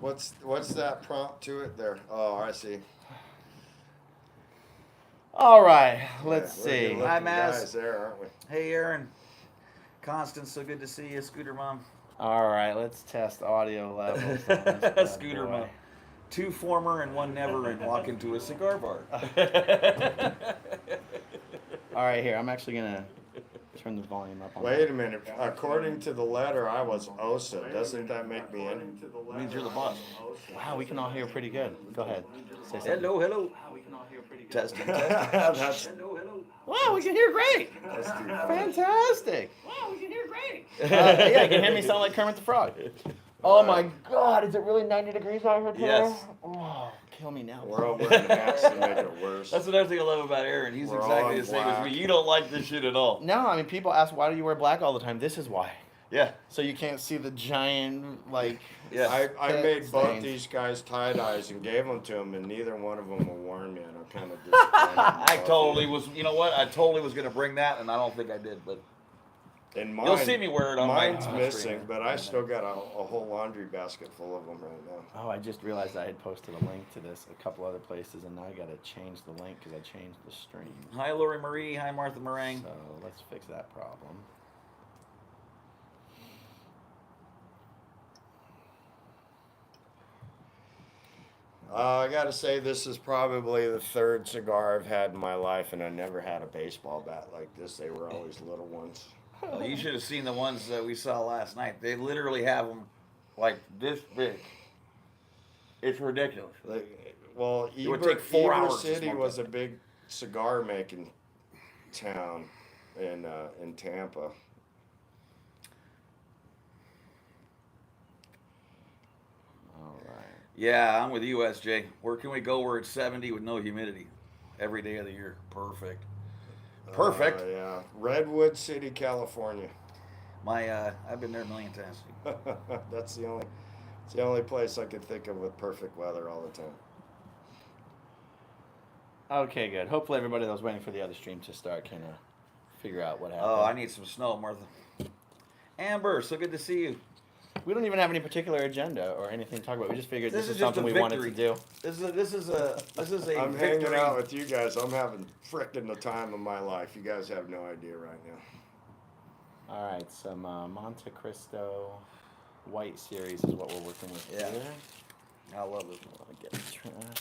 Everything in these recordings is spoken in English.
What's that prompt to it there? Oh, I see. All right, Yeah, let's we're good see. Hi, looking Maz. guys there, aren't we? Hey, Aaron. Constance, so good to see you. Scooter Mom. All right, let's test audio levels on this bad Scooter boy. Mom. Two former and one never and walk into a cigar bar. All right, here. I'm actually gonna turn the volume up on Wait that. a minute. According to the letter, I was OSA. Doesn't that make me in? Means you're the boss. Wow, we can all hear pretty good. Go ahead. Say something. Hello, hello. Wow, we can all hear pretty good. Testing, testing. That's Hello, hello. Wow, we can hear great. too funny. Fantastic. Wow, we can hear great. Yeah, you can hear me sound like Kermit the Frog. Oh my God, is it really 90 degrees out here today? Yes. Oh, kill me now. We're all wearing hats to make it worse. That's another thing I love about Aaron. He's We're all exactly in the same as black. me. You don't like this shit at all. No, I mean, people ask, why do you wear black all the time? This is why. Yeah. So you can't see the giant, like... Yeah. I made both Stains. these guys tie-dyes and gave them to them, and neither one of them will warn me, and I'm kind of disappointed. I totally was, you know what? I totally was going to bring that, and I don't think I did, but And mine, you'll see me wear it on mine's my missing, screen. but I still got a whole laundry basket full of them right now. Oh, I just realized I had posted a link to this a couple other places, and now I got to change the link because I changed the stream. Hi, Lori Marie. Hi, Martha Meringue. So let's fix that problem. I gotta say, this is probably the third cigar I've had in my life, and I never had a baseball bat like this. They were always little ones. Well, you should have seen the ones that we saw last night. They literally have them like this big. It's ridiculous. Well, It would take 4 Ybor hours to City smoke was that. a big cigar making town in Tampa. All right. Yeah, I'm with you, SJ. Where can we go where it's 70 with no humidity every day of the year? Perfect. Perfect. Yeah, Redwood City, California. I've been there a million times. That's the only place I could think of with perfect weather all the time. Okay, good. Hopefully everybody that was waiting for the other stream to start can figure out what happened. Oh, I need some snow, Martha. Amber, so good to see you. We don't even have any particular agenda or anything to talk about. We just figured this is just something a we wanted to victory. do. This is a I'm victory. hanging out with you guys. I'm having frickin' the time of my life. You guys have no idea right now. All right, some Monte Cristo White Series is what we're working with Yeah. here. I love it. I'll get the trash out of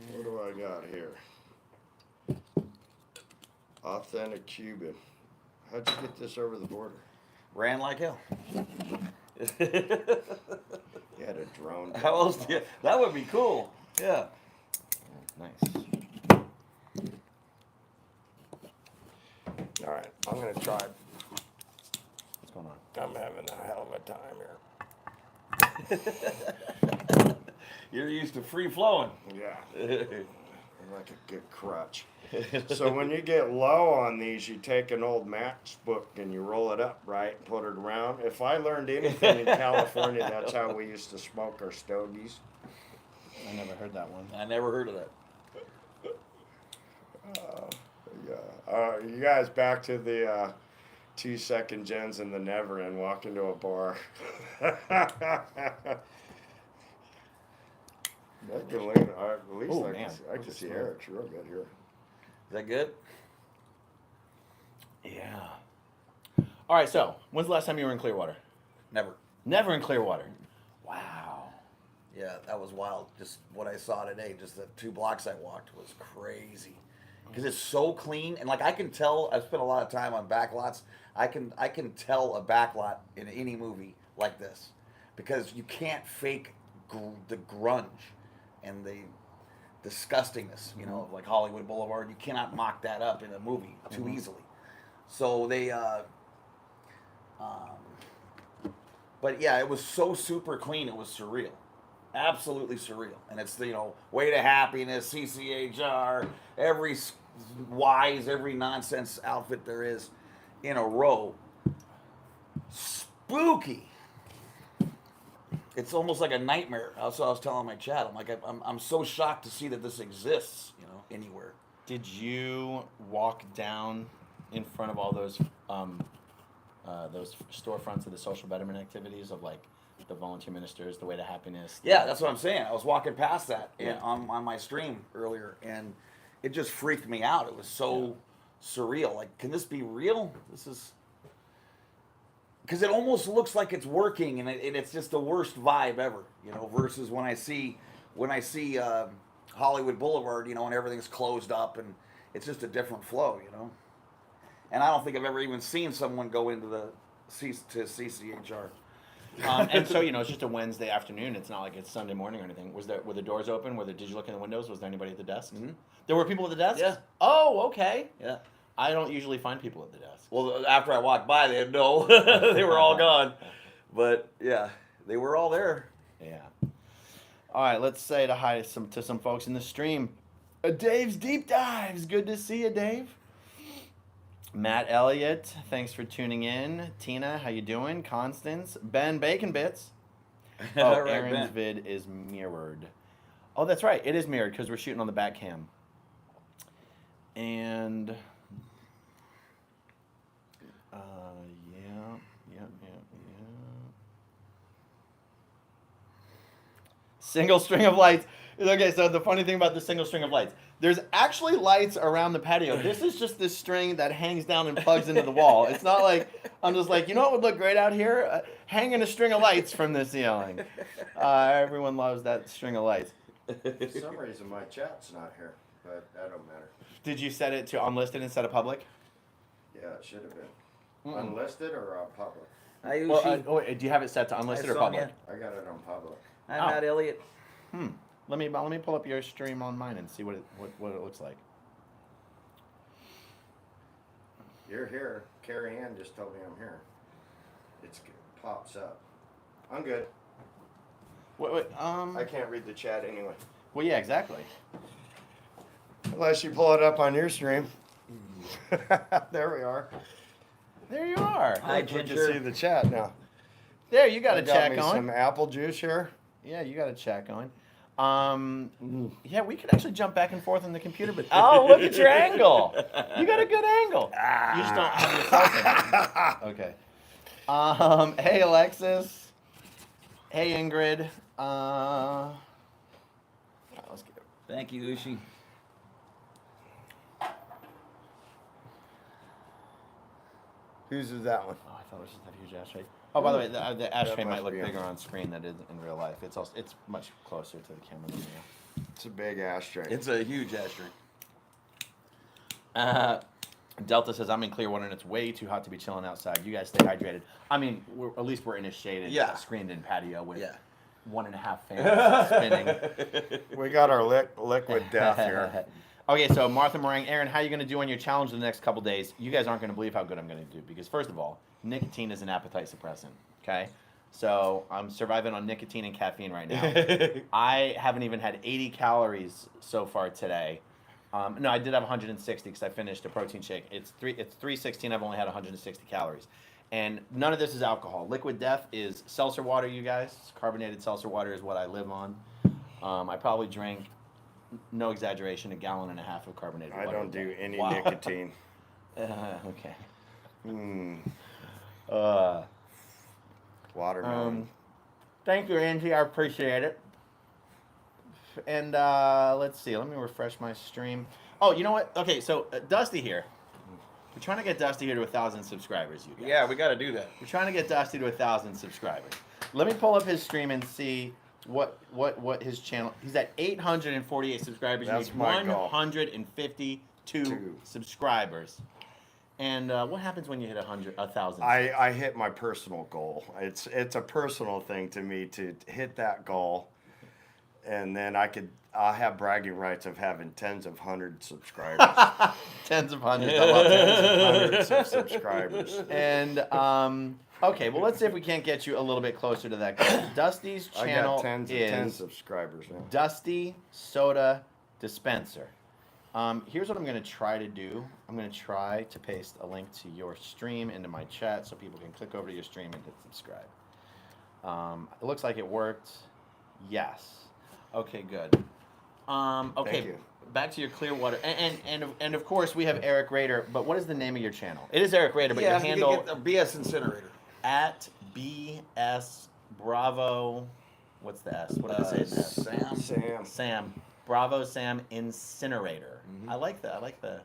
What here. do I got here? Authentic Cuban. How'd you get this over the border? Ran like hell. You had a drone. How else do you? That would be cool. Yeah. Nice. All right, I'm gonna try. What's going on? I'm having a hell of a time here. You're used to free flowing. Yeah, I'm like a good crutch. So when you get low on these, you take an old matchbook and you roll it up, right, and put it around. If I learned anything in California, that's how we used to smoke our stogies. I never heard that one. I never heard of that. Yeah. You guys back to the 2-second gens in the Never and walk into a bar. At least Oh, I man. can see Eric's real good here. Is that good? Yeah. All right, so when's the last time you were in Clearwater? Never. Never in Clearwater. Wow. Yeah, that was wild. Just what I saw today, just the 2 blocks I walked was crazy. Because it's so clean, and like I can tell, I've spent a lot of time on back lots. I can tell a back lot in any movie like this, because you can't fake the grunge and the disgustingness, you know, of like Hollywood Boulevard. You cannot mock that up in a movie too easily. So they, but yeah, it was so super clean. It was surreal. Absolutely surreal. And it's the, Way to Happiness, CCHR, every wise, every nonsense outfit there is in a row. Spooky. It's almost like a nightmare. Also, I was telling my chat, I'm like, I'm so shocked to see that this exists, anywhere. Did you walk down in front of all those storefronts of the social betterment activities of like the volunteer ministers, the way to happiness. Yeah, that's what I'm saying. I was walking past that Yeah. on my stream earlier, and it just freaked me out. It was so surreal. Like, can this be real? This is because it almost looks like it's working, and it's just the worst vibe ever, you know. Versus when I see Hollywood Boulevard, you know, and everything's closed up, and it's just a different flow, you know. And I don't think I've ever even seen someone go into the to CCHR. And so, you know, it's just a Wednesday afternoon. It's not like it's Sunday morning or anything. Were the doors open? Did you look in the windows? Was there anybody at the desk? Mm-hmm. There were people at the desk? Yeah. Oh, okay. Yeah. I don't usually find people at the desk. Well, after I walked by, they had no, they were all gone. But yeah, they were all there. Yeah. All right, let's say hi to some folks in the stream. Dave's Deep Dives. Good to see you, Dave. Matt Elliott, thanks for tuning in. Tina, how you doing? Constance, Ben Bacon Bits. Oh, All right, Aaron's Ben. vid is mirrored. Oh, that's right. It is mirrored because we're shooting on the back cam. And yeah. Single string of lights. Okay, so the funny thing about the single string of lights, there's actually lights around the patio. This is just this string that hangs down and plugs into the wall. It's not like, I'm just like, you know what would look great out here? Hanging a string of lights from the ceiling. Everyone loves that string of lights. For some reason, my chat's not here, but that don't matter. Did you set it to unlisted instead of public? Yeah, it should have been. Unlisted or public? Hi, Well, Ushi. do you have it set to unlisted Hi, or public? Sonia. I got it on public. Hi, Oh. Matt Elliott. Let me pull up your stream on mine and see what it looks like. You're here. Carrie Ann just told me I'm here. It pops up. I'm good. I can't read the chat anyway. Well, yeah, exactly. Unless you pull it up on your stream. There we are. There you are. Hi, We can Ginger. see the chat now. There, you got I a chat me going. some apple juice here. Yeah, you got a chat going. Yeah, we could actually jump back and forth on the computer, but oh, look at your angle. You got a good angle. You just don't have yourself in. Okay. Hey, Alexis. Hey, Ingrid. Let's get Thank you, Ushi. Whose is that one? Oh, I thought it was just that huge ashtray. Oh, by the way, the ashtray might must look be bigger on. on screen than it is in real life. It's much closer to the camera than you. It's a big ashtray. It's a huge ashtray. Delta says, I'm in Clearwater and it's way too hot to be chilling outside. You guys stay hydrated. I mean, at least we're in a shaded, Yeah. screened-in patio with Yeah. 1.5 fans spinning. We got our liquid death here. Okay, so Martha Meringue, Aaron, how are you going to do on your challenge the next couple days? You guys aren't going to believe how good I'm going to do because, first of all, nicotine is an appetite suppressant, okay? So I'm surviving on nicotine and caffeine right now. I haven't even had 80 calories so far today. No, I did have 160 because I finished a protein shake. It's 316. I've only had 160 calories. And none of this is alcohol. Liquid Death is seltzer water, you guys. Carbonated seltzer water is what I live on. I probably drink, no exaggeration, 1.5 gallons of carbonated I water. don't do any Wow. nicotine. Okay. Watermelon. Thank you, Angie. I appreciate it. And let's see. Let me refresh my stream. Oh, you know what? Okay, so Dusty here. We're trying to get Dusty here to 1,000 subscribers, you guys. Yeah, we got to do that. We're trying to get Dusty to 1,000 subscribers. Let me pull up his stream and see what his channel. He's at 848 subscribers. That's you need my goal. 152 subscribers. And what happens when you hit 1,000? I hit my personal goal. It's a personal thing to me to hit that goal, and then I'll have bragging rights of having tens of hundreds subscribers. Tens of hundreds. I love tens of hundreds of subscribers. And okay, well, let's see if we can't get you a little bit closer to that goal. Dusty's I channel got tens and tens is subscribers now. Dusty Soda Dispenser. Here's what I'm going to try to do. I'm going to try to paste a link to your stream into my chat so people can click over to your stream and hit subscribe. It looks like it worked. Yes. Okay, good. Okay, Thank you. back to your Clearwater. And of course, we have Eric Rader, but what is the name of your channel? It is Eric Rader, but Yeah, your you can handle get the BS Incinerator. at BS Bravo. What's the S? What did I say? Sam. Sam. Sam. Bravo Sam Incinerator. Mhm. I like that. I like the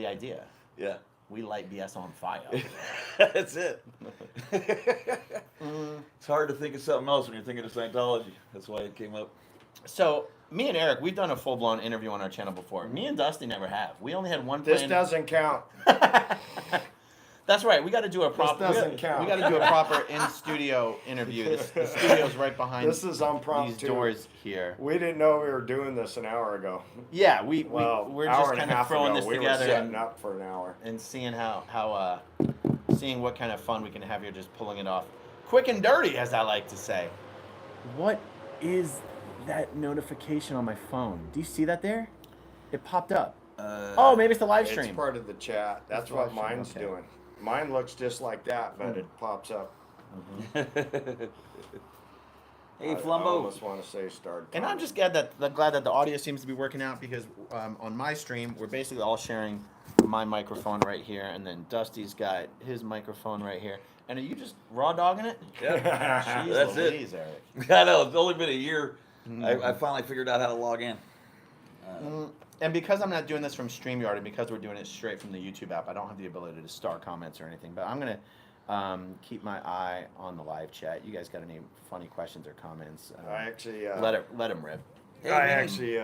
idea. Yeah. We light BS on fire. That's it. It's hard to think of something else when you're thinking of Scientology. That's why it came up. So, me and Eric, we've done a full-blown interview on our channel before. Me and Dusty never have. We only had one This plan. doesn't count. That's right. We got to do a proper. doesn't count. We got to do a proper in-studio interview. The studio's right behind This is impromptu. these doors here. We didn't know we were doing this an hour ago. Yeah, Well, we're hour just and a kind of half throwing ago, this we together were setting and, up for an hour. and seeing seeing what kind of fun we can have here, just pulling it off, quick and dirty, as I like to say. What is that notification on my phone? Do you see that there? It popped up. Oh, maybe it's the live stream. It's part of the chat. That's It's what live stream, mine's okay. doing. Mine looks just like that, but it pops up. Hey, I Flumbo. almost want to say start. And I'm just glad that the audio seems to be working out, because on my stream we're basically all sharing my microphone right here, and then Dusty's got his microphone right here. And are you just raw dogging it? Yeah. Jeez That's it. Louise, Eric. I know, it's only been a year. I finally figured out how to log in. And because I'm not doing this from StreamYard, and because we're doing it straight from the YouTube app, I don't have the ability to star comments or anything. But I'm gonna keep my eye on the live chat. You guys got any funny questions or comments? I actually, let them rip. Hey, I man. actually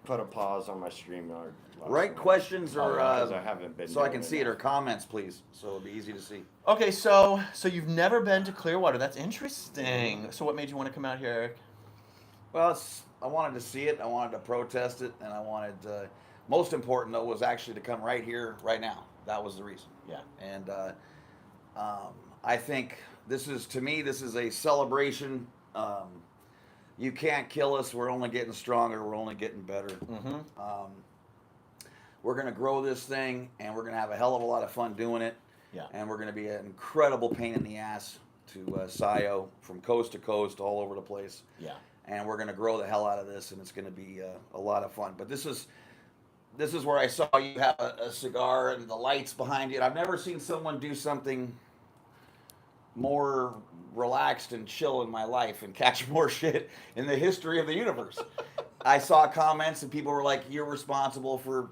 put a pause on my StreamYard. last Write night. questions or Because I haven't been. so I doing can see it, or enough. comments, please, so it'll be easy to see. Okay, so you've never been to Clearwater. That's interesting. So what made you want to come out here, Eric? Well, I wanted to see it, I wanted to protest it, and I wanted, most important though, was actually to come right here, right now. That was the reason. Yeah. And I think this is, to me, this is a celebration. You can't kill us. We're only getting stronger. We're only getting better. Mm-hmm. We're going to grow this thing, and we're going to have a hell of a lot of fun doing it. Yeah. And we're going to be an incredible pain in the ass to SIO from coast to coast, all over the place. Yeah. And we're going to grow the hell out of this, and it's going to be a lot of fun. But this is where I saw you have a cigar and the lights behind you. And I've never seen someone do something more relaxed and chill in my life and catch more shit in the history of the universe. I saw comments and people were like, "You're responsible for,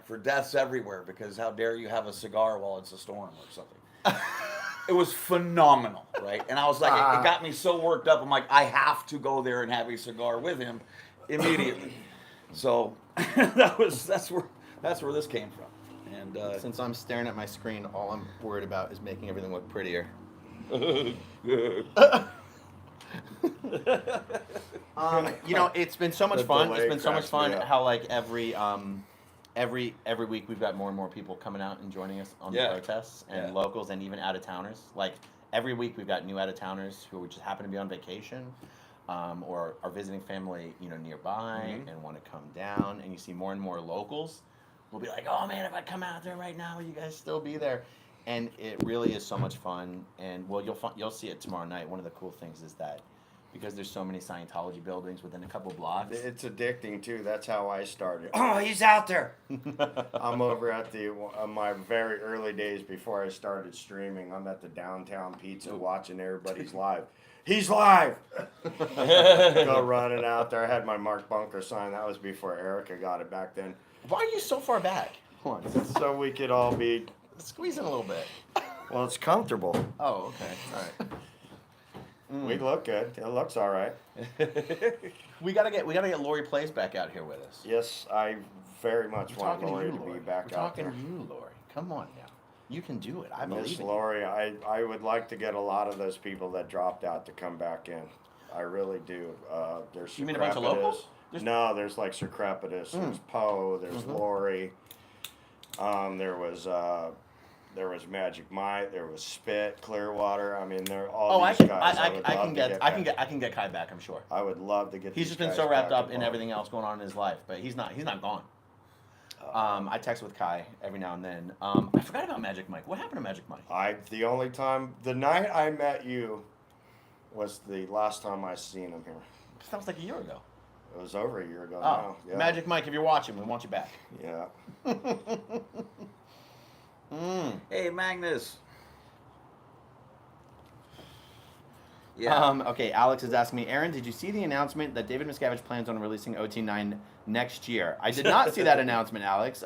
for deaths everywhere, because how dare you have a cigar while it's a storm or something." It was phenomenal, right? And I was like, it got me so worked up. I'm like, I have to go there and have a cigar with him immediately. So that's where this came from. And Since I'm staring at my screen, all I'm worried about is making everything look prettier. It's been so much The fun. delay It's been so much cracks me fun up. how like every week we've got more and more people coming out and joining us on the Yeah. protests, and Yeah. locals and even out of towners. Like every week we've got new out of towners who just happen to be on vacation, or are visiting family nearby Mhm. and want to come down. And you see more and more locals will be like, "Oh man, if I come out there right now, will you guys still be there?" And it really is so much fun. And well, you'll see it tomorrow night. One of the cool things is that because there's so many Scientology buildings within a couple blocks. It's addicting too. That's how I started. Oh, he's out there. I'm over at my very early days before I started streaming. I'm at the downtown pizza watching everybody's live. He's live. Go running out there. I had my Mark Bunker sign. That was before Erica got it back then. Why are you so far back? Hold on. So we could all be. Squeeze in a little bit. Well, it's comfortable. Oh, okay. All right. We look good. It looks all right. We gotta get Lori Place back out here with us. Yes, I very much We're want talking Lori to to you, be Lori. back We're out talking there. to you, Lori. Come on now. You can do it. I believe Miss in Lori, I would like to get a lot of those people that dropped out to come back in. I really do. There's You mean a bunch of locals? No, there's like Sir Crepitus, there's Poe, there's Lori. There was Magic Mike, there was Spit, Clearwater. I mean, they're all Oh, these guys. I can get Kai back. I'm sure. I would love to get. He's these just been guys so wrapped back up in involved. everything else going on in his life, but he's not gone. I text with Kai every now and then. I forgot about Magic Mike. What happened to Magic Mike? The only time, the night I met you, was the last time I seen him here. That was like a year ago. It was over a year ago Oh, now. Yeah. Magic Mike, if you're watching, we want you back. Yeah. Hey, Magnus. Yeah. Okay, Alex is asking me, Aaron, did you see the announcement that David Miscavige plans on releasing OT9 next year? I did not see that announcement, Alex.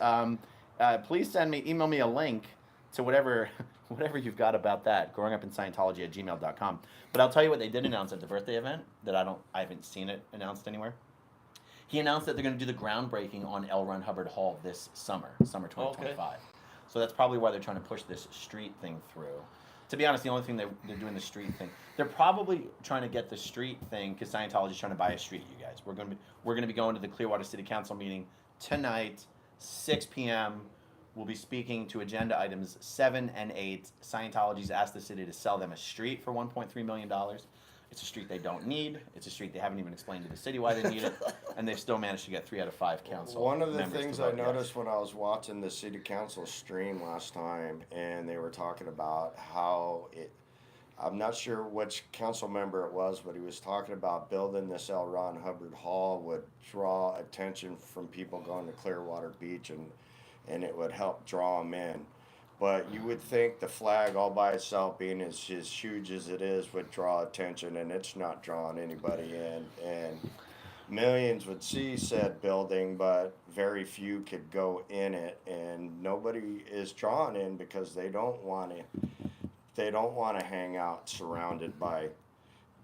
Please email me a link to whatever you've got about that. growingupin Scientology@gmail.com. But I'll tell you what they did announce at the birthday event that I haven't seen it announced anywhere. He announced that they're going to do the groundbreaking on L. Ron Hubbard Hall this summer 2025. Okay. So that's probably why they're trying to push this street thing through. To be honest, the only thing they're doing the street thing, they're probably trying to get the street thing because Scientology's trying to buy a street. You guys, we're gonna be going to the Clearwater City Council meeting tonight, 6 p.m. We'll be speaking to agenda items 7 and 8. Scientology's asked the city to sell them a street for $1.3 million. It's a street they don't need. It's a street they haven't even explained to the city why they need it, and they've still managed to get 3 out of 5 council. One of the members things to I vote noticed yes. when I was watching the city council stream last time, and they were talking about how I'm not sure which council member it was, but he was talking about building this L. Ron Hubbard Hall would draw attention from people going to Clearwater Beach, and it would help draw them in. But you would think the flag all by itself, being as huge as it is, would draw attention, and it's not drawing anybody in. And millions would see said building, but very few could go in it, and nobody is drawn in because they don't want to hang out surrounded by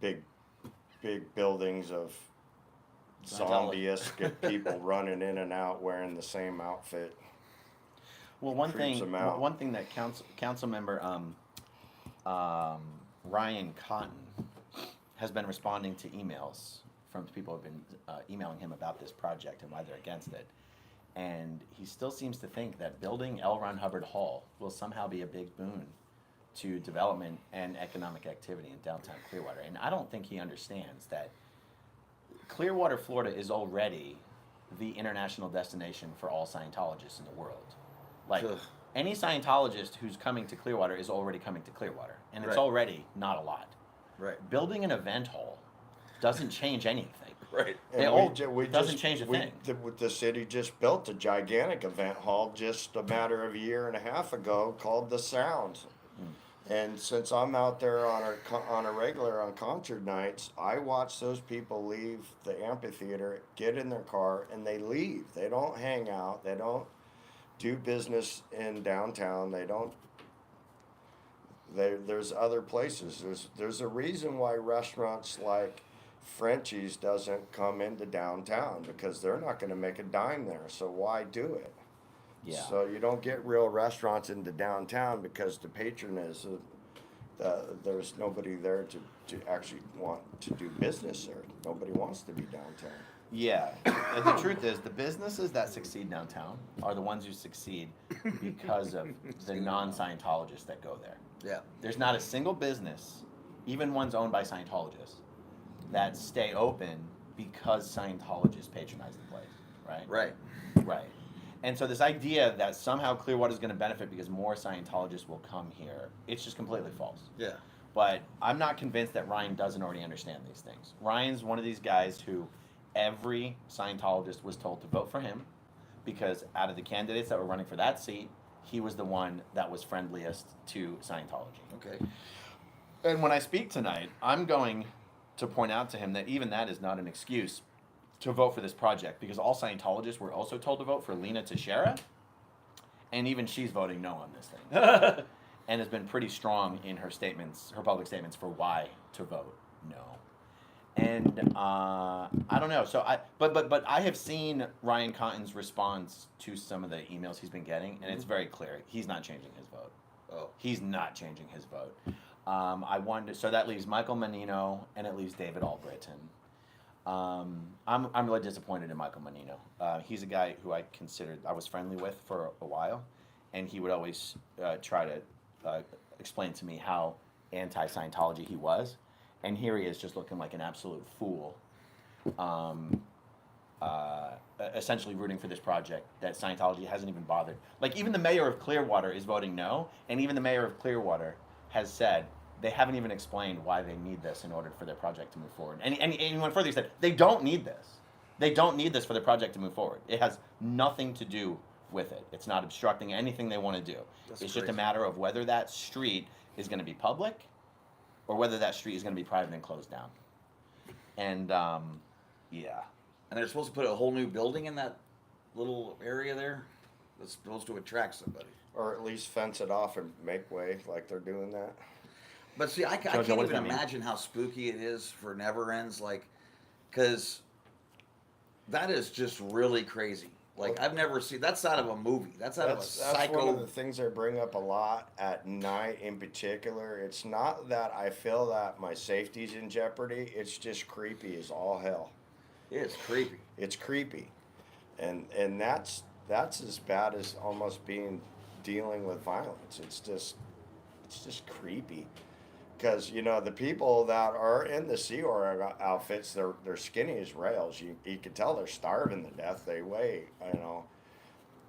big buildings of zombie-esque people running in and out wearing the same outfit. Well, one thing that council member Ryan Cotton has been responding to emails from people who have been emailing him about this project and why they're against it, and he still seems to think that building L. Ron Hubbard Hall will somehow be a big boon to development and economic activity in downtown Clearwater. And I don't think he understands that Clearwater, Florida is already the international destination for all Scientologists in the world. Like, any Scientologist who's coming to Clearwater is already coming to Clearwater, and it's already not a lot. Right. Building an event hall doesn't change anything. Right. Doesn't change a thing. The city just built a gigantic event hall just a matter of a year and a half ago called The Sound. And since I'm out there on a regular on concert nights, I watch those people leave the amphitheater, get in their car, and they leave. They don't hang out. They don't do business in downtown. There's other places. There's a reason why restaurants like Frenchie's doesn't come into downtown, because they're not going to make a dime there. So why do it? Yeah. So you don't get real restaurants into downtown because the patron is there's nobody there to actually want to do business there. Nobody wants to be downtown. Yeah, and the truth is, the businesses that succeed downtown are the ones who succeed because of the non-Scientologists that go there. Yeah. There's not a single business, even ones owned by Scientologists, that stay open because Scientologists patronize the place, right? Right. Right. And so this idea that somehow Clearwater is going to benefit because more Scientologists will come here, it's just completely false. Yeah. But I'm not convinced that Ryan doesn't already understand these things. Ryan's one of these guys who every Scientologist was told to vote for him because out of the candidates that were running for that seat, he was the one that was friendliest to Scientology. Okay. And when I speak tonight, I'm going to point out to him that even that is not an excuse to vote for this project, because all Scientologists were also told to vote for Lena Teixeira, and even she's voting no on this thing. And has been pretty strong in her statements, her public statements, for why to vote no. And I don't know. So but I have seen Ryan Cotton's response to some of the emails he's been getting, and it's very clear he's not changing his vote. Oh. He's not changing his vote. So that leaves Michael Menino and it leaves David Albritton. I'm really disappointed in Michael Menino. He's a guy who I was friendly with for a while, and he would always try to explain to me how anti-Scientology he was, and here he is just looking like an absolute fool, essentially rooting for this project that Scientology hasn't even bothered. Like, even the mayor of Clearwater is voting no, and even the mayor of Clearwater has said they haven't even explained why they need this in order for their project to move forward. And anyone further, he said they don't need this. They don't need this for the project to move forward. It has nothing to do with it. It's not obstructing anything they want to do. It's just a matter of whether that street is going to be public or whether that street is going to be private and closed down. And yeah, And they're supposed to put a whole new building in that little area there. That's supposed to attract somebody. Or at least fence it off and make way like they're doing that. But see, I Jojo, can't what does even that mean? imagine how spooky it is for Never Ends, like, because that is just really crazy. Like, I've never seen, that's out of a movie. That's out That's of a psycho. one of the things I bring up a lot at night in particular. It's not that I feel that my safety's in jeopardy. It's just creepy as all hell. It's creepy. It's creepy. And that's as bad as almost dealing with violence. It's just creepy. Because, you know, the people that are in the Sea Org outfits, they're skinny as rails. You can tell they're starving to death. They weigh, you know,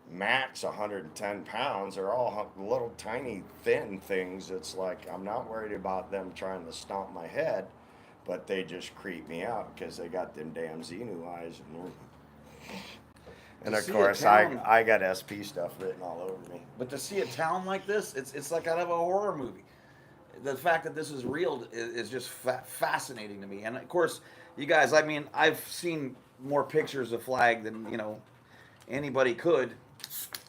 max 110 pounds. They're all little tiny thin things. It's like, I'm not worried about them trying to stomp my head, but they just creep me out because they got them damn Xenu eyes. And of see a course, town- I got SP stuff written all over me. But to see a town like this, it's like out of a horror movie. The fact that this is real is just fascinating to me. And of course, you guys, I mean, I've seen more pictures of Flag than, you know, anybody could.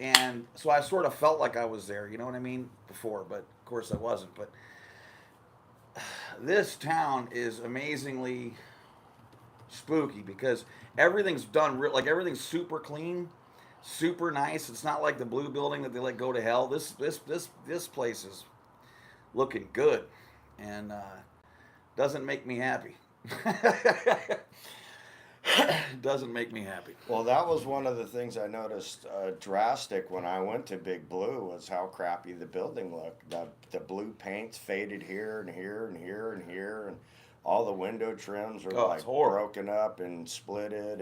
And so I sort of felt like I was there, you know what I mean, before. But of course I wasn't. But this town is amazingly spooky because everything's done like everything's super clean, super nice. It's not like the blue building that they let go to hell. This place is looking good, and doesn't make me happy. Doesn't make me happy. Well, that was one of the things I noticed drastic when I went to Big Blue was how crappy the building looked. The blue paint's faded here and here and here and here, and all the window trims were Oh, it's horrible. broken up and splitted,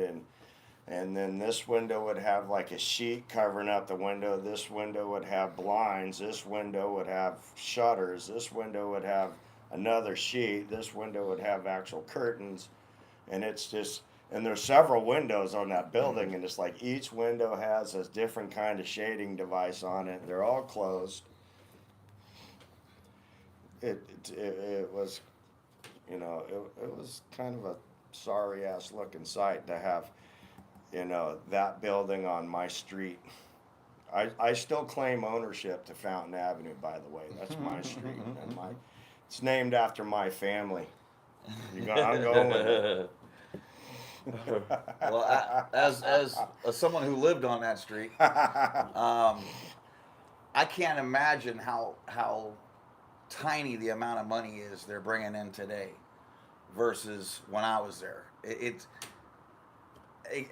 and then this window would have like a sheet covering up the window. This window would have blinds. This window would have shutters. This window would have another sheet. This window would have actual curtains, and it's just. And there's several windows on that building, and it's like each window has a different kind of shading device on it. They're all closed. It was, you know, it was kind of a sorry ass looking sight to have, you know, that building on my street. I still claim ownership to Fountain Avenue, by the way. That's my street, and it's named after my family. I'm going with it. Well, as someone who lived on that street, I can't imagine how tiny the amount of money is they're bringing in today versus when I was there.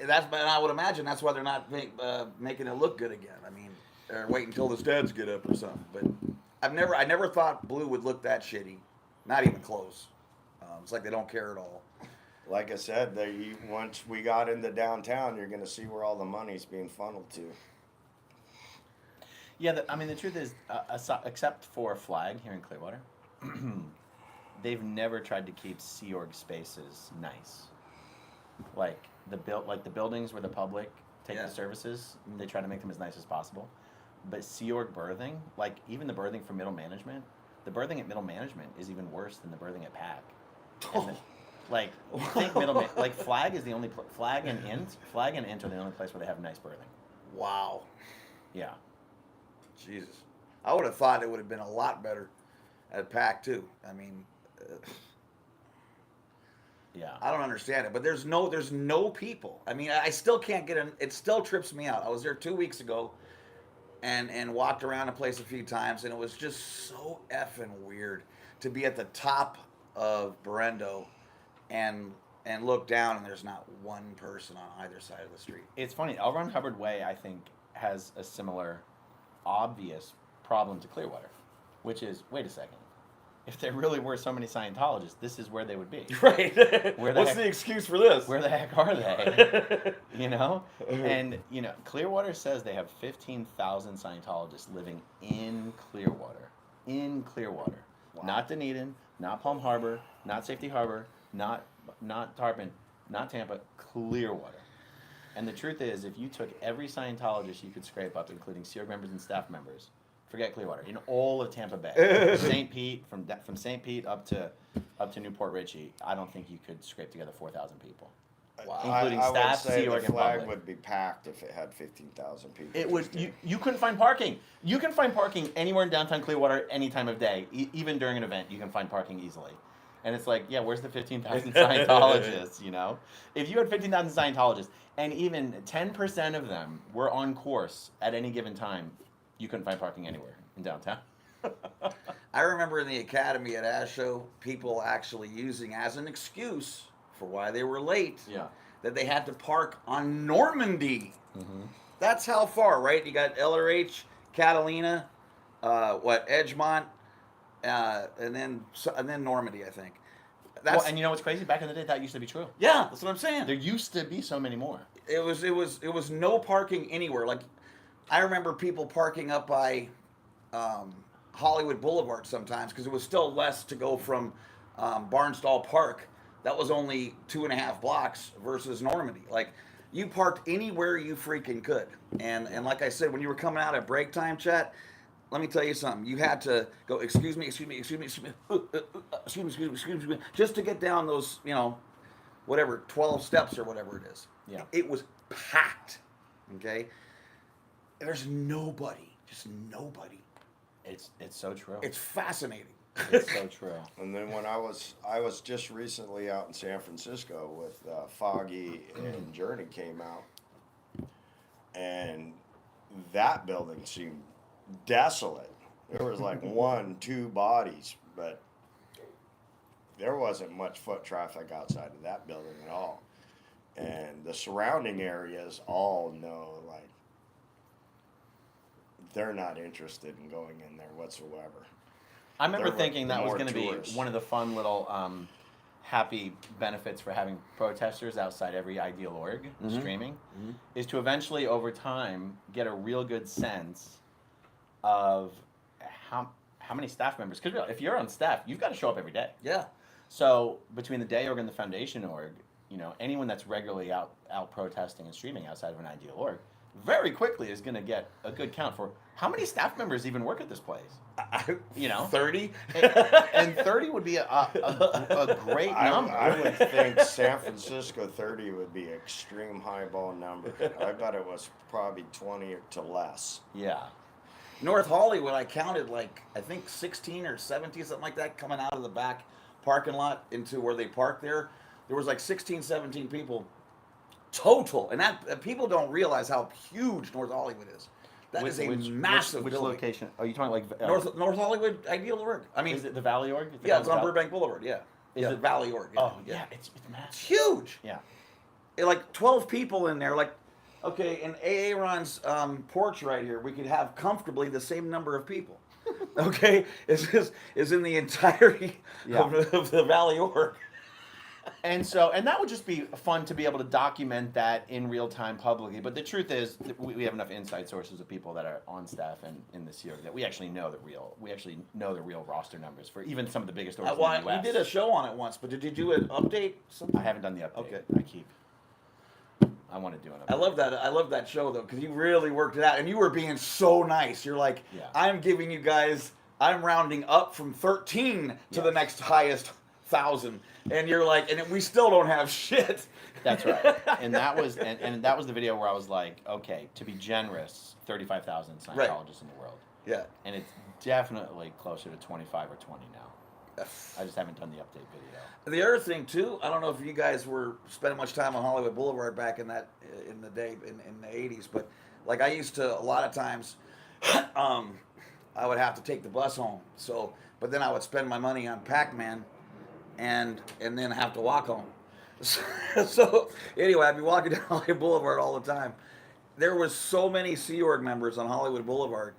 That's, and I would imagine that's why they're not making it look good again. I mean, they're waiting until the studs get up or something. But I never thought Blue would look that shitty, not even close. It's like they don't care at all. Like I said, once we got into downtown, you're going to see where all the money's being funneled to. Yeah, I mean, the truth is, except for Flag here in Clearwater, they've never tried to keep Sea Org spaces nice. Like the buildings where the public take the services, they try to make them as nice as possible. But Sea Org berthing, like even the berthing for middle management, the berthing at middle management is even worse than the berthing at PAC. Like, you think like Flag is the only Flag and Int are the only place where they have nice berthing. Wow. Yeah. Jesus. I would have thought it would have been a lot better at PAC too. I mean, Yeah. I don't understand it, but there's no people. I mean, I still can't get in. It still trips me out. I was there 2 weeks ago, and walked around the place a few times, and it was just so effing weird to be at the top of Berendo, and look down, and there's not one person on either side of the street. It's funny. L. Ron Hubbard Way, I think, has a similar obvious problem to Clearwater, which is, wait a second. If there really were so many Scientologists, this is where they would be. Right. What's heck- the excuse for this? Where the heck are they? You know? And, you know, Clearwater says they have 15,000 Scientologists living in Clearwater. In Clearwater. Wow. Not Dunedin, not Palm Harbor, not Safety Harbor, not Tarpon, not Tampa, Clearwater. And the truth is, if you took every Scientologist you could scrape up, including Sea Org members and staff members, Forget Clearwater. In all of Tampa Bay, St. Pete, from St. Pete up to Newport Richey, I don't think you could scrape together 4,000 people. Wow. Including I staff, would say Sea the Org, and flag public. would be packed if it had 15,000 people. It would. just in You couldn't find parking. You can find parking anywhere in downtown Clearwater any time of day. Even during an event, you can find parking easily. And it's like, yeah, where's the 15,000 Scientologists? You know, if you had 15,000 Scientologists, and even 10% of them were on course at any given time, you couldn't find parking anywhere in downtown. I remember in the academy at ASHO, people actually using as an excuse for why they were late. Yeah. That they had to park on Normandy. Mm-hmm. That's how far, right? You got LRH, Catalina, Edgemont, and then Normandy, I think. Well, and you know what's crazy? Back in the day, that used to be true. Yeah, that's what I'm saying. There used to be so many more. It was no parking anywhere. Like, I remember people parking up by Hollywood Boulevard sometimes because it was still less to go from Barnstall Park. That was only 2.5 blocks versus Normandy. Like, you parked anywhere you freaking could. And like I said, when you were coming out at break time, chat, let me tell you something. You had to go, excuse me, just to get down those, whatever, 12 steps or whatever it is. Yeah. It was packed. Okay? There's nobody, just nobody. It's so true. It's fascinating. It's so true. And then when I was just recently out in San Francisco with Foggy and Journey came out, and that building seemed desolate. There was like 1-2 bodies, but there wasn't much foot traffic outside of that building at all. And the surrounding areas all know, like, they're not interested in going in there whatsoever. I remember There were thinking that was more going to be tourists. one of the fun little happy benefits for having protesters outside every ideal org streaming, is to eventually, over time, get a real good sense of how many staff members. Because if you're on staff, you've got to show up every day. Yeah. So between the day org and the foundation org, anyone that's regularly out protesting and streaming outside of an ideal org, very quickly is going to get a good count for how many staff members even work at this place. 30? And 30 would be a great number. I would think San Francisco 30 would be extreme highball number. I bet it was probably 20 to less. Yeah. North Hollywood, I counted I think 16 or 17, something like that, coming out of the back parking lot into where they park there. There was 16, 17 people total. And that people don't realize how huge North Hollywood is. That is a massive which building. location? Are you talking like North Hollywood, ideal org. I mean, is it the Valley org? yeah, it's on Burbank Boulevard. Yeah, Is yeah, it Valley org? Yeah. Oh yeah, it's It's massive. huge. Yeah. 12 people in there. Okay, in Aaron's porch right here, we could have comfortably the same number of people. Okay, is in the entirety of the Valley org. And that would just be fun to be able to document that in real time publicly. But the truth is, we have enough inside sources of people that are on staff and in this year that we actually know the real roster numbers for even some of the biggest orgs in the US. We did a show on it once, but did you do an update? I haven't done the update. Okay. I want to do an update. I love that show though, because you really worked it out, and you were being so nice. You're like, Yeah. I'm rounding up from 13 to the next highest 1,000, and you're like, and we still don't have shit. That's right. And that was the video where I was like, okay, to be generous, 35,000 Scientologists in the world. Yeah. And it's definitely closer to 25 or 20 now. I just haven't done the update video. The other thing too, I don't know if you guys were spending much time on Hollywood Boulevard back in the day in the 80s, but I used to a lot of times, I would have to take the bus home. But then I would spend my money on Pac-Man, and then have to walk home. So anyway, I'd be walking down Hollywood Boulevard all the time. There was so many Sea Org members on Hollywood Boulevard.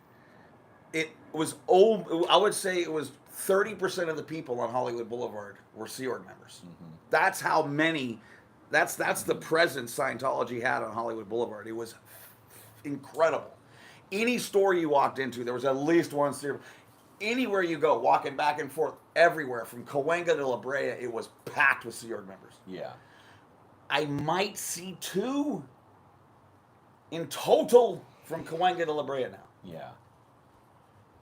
It was I would say it was 30% of the people on Hollywood Boulevard were Sea Org members. Mm-hmm. That's how many. That's the presence Scientology had on Hollywood Boulevard. It was incredible. Any store you walked into, there was at least one Sea Org. Anywhere you go, walking back and forth, everywhere from Cahuenga to La Brea, it was packed with Sea Org members. Yeah. I might see 2 in total from Cahuenga to La Brea now. Yeah.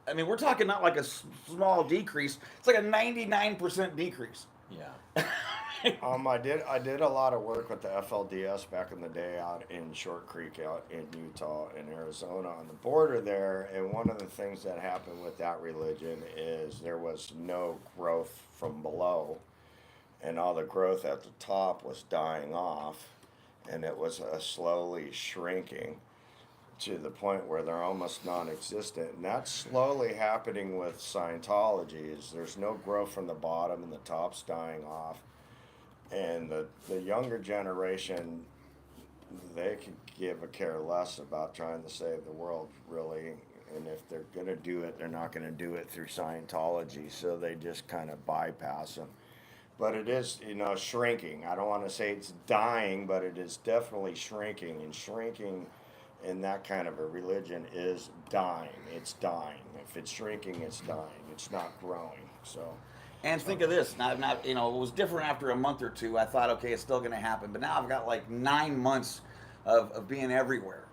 I mean, we're talking not like a small decrease. It's like a 99% decrease. Yeah. I did a lot of work with the FLDS back in the day out in Short Creek, out in Utah and Arizona on the border there. And one of the things that happened with that religion is there was no growth from below, and all the growth at the top was dying off, and it was slowly shrinking to the point where they're almost non-existent. And that's slowly happening with Scientology. Is there's no growth from the bottom and the top's dying off. And the younger generation, they could give a care less about trying to save the world, really. And if they're going to do it, they're not going to do it through Scientology. So they just kind of bypass them. But it is, shrinking. I don't want to say it's dying, but it is definitely shrinking. And shrinking in that kind of a religion is dying. It's dying. If it's shrinking, it's dying. It's not growing. So. And think of this, not it was different after a month or two. I thought, okay, it's still going to happen. But now I've got like 9 months of being everywhere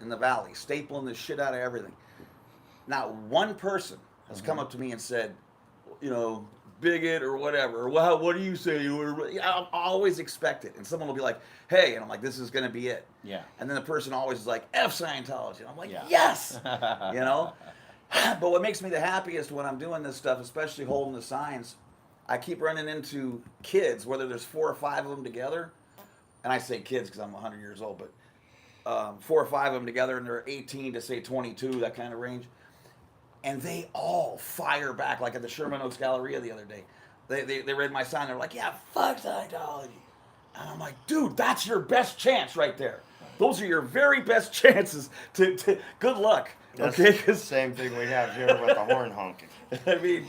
in the valley, stapling the shit out of everything. Not one person has come up to me and said, bigot or whatever, or well, what do you say? I'll always expect it. And someone will be like, hey, and I'm like, this is going to be it. Yeah. And then the person always is like, F Scientology. And I'm like, Yeah. yes! But what makes me the happiest when I'm doing this stuff, especially holding the signs, I keep running into kids, whether there's 4 or 5 of them together, and I say kids because I'm 100 years old, but 4 or 5 of them together, and they're 18 to say 22, that kind of range, and they all fire back, like at the Sherman Oaks Galleria the other day. They read my sign, they're like, yeah, fuck Scientology. And I'm like, dude, that's your best chance right there. Those are your very best chances to good luck. That's okay, the same thing we have here with the horn honking. I mean,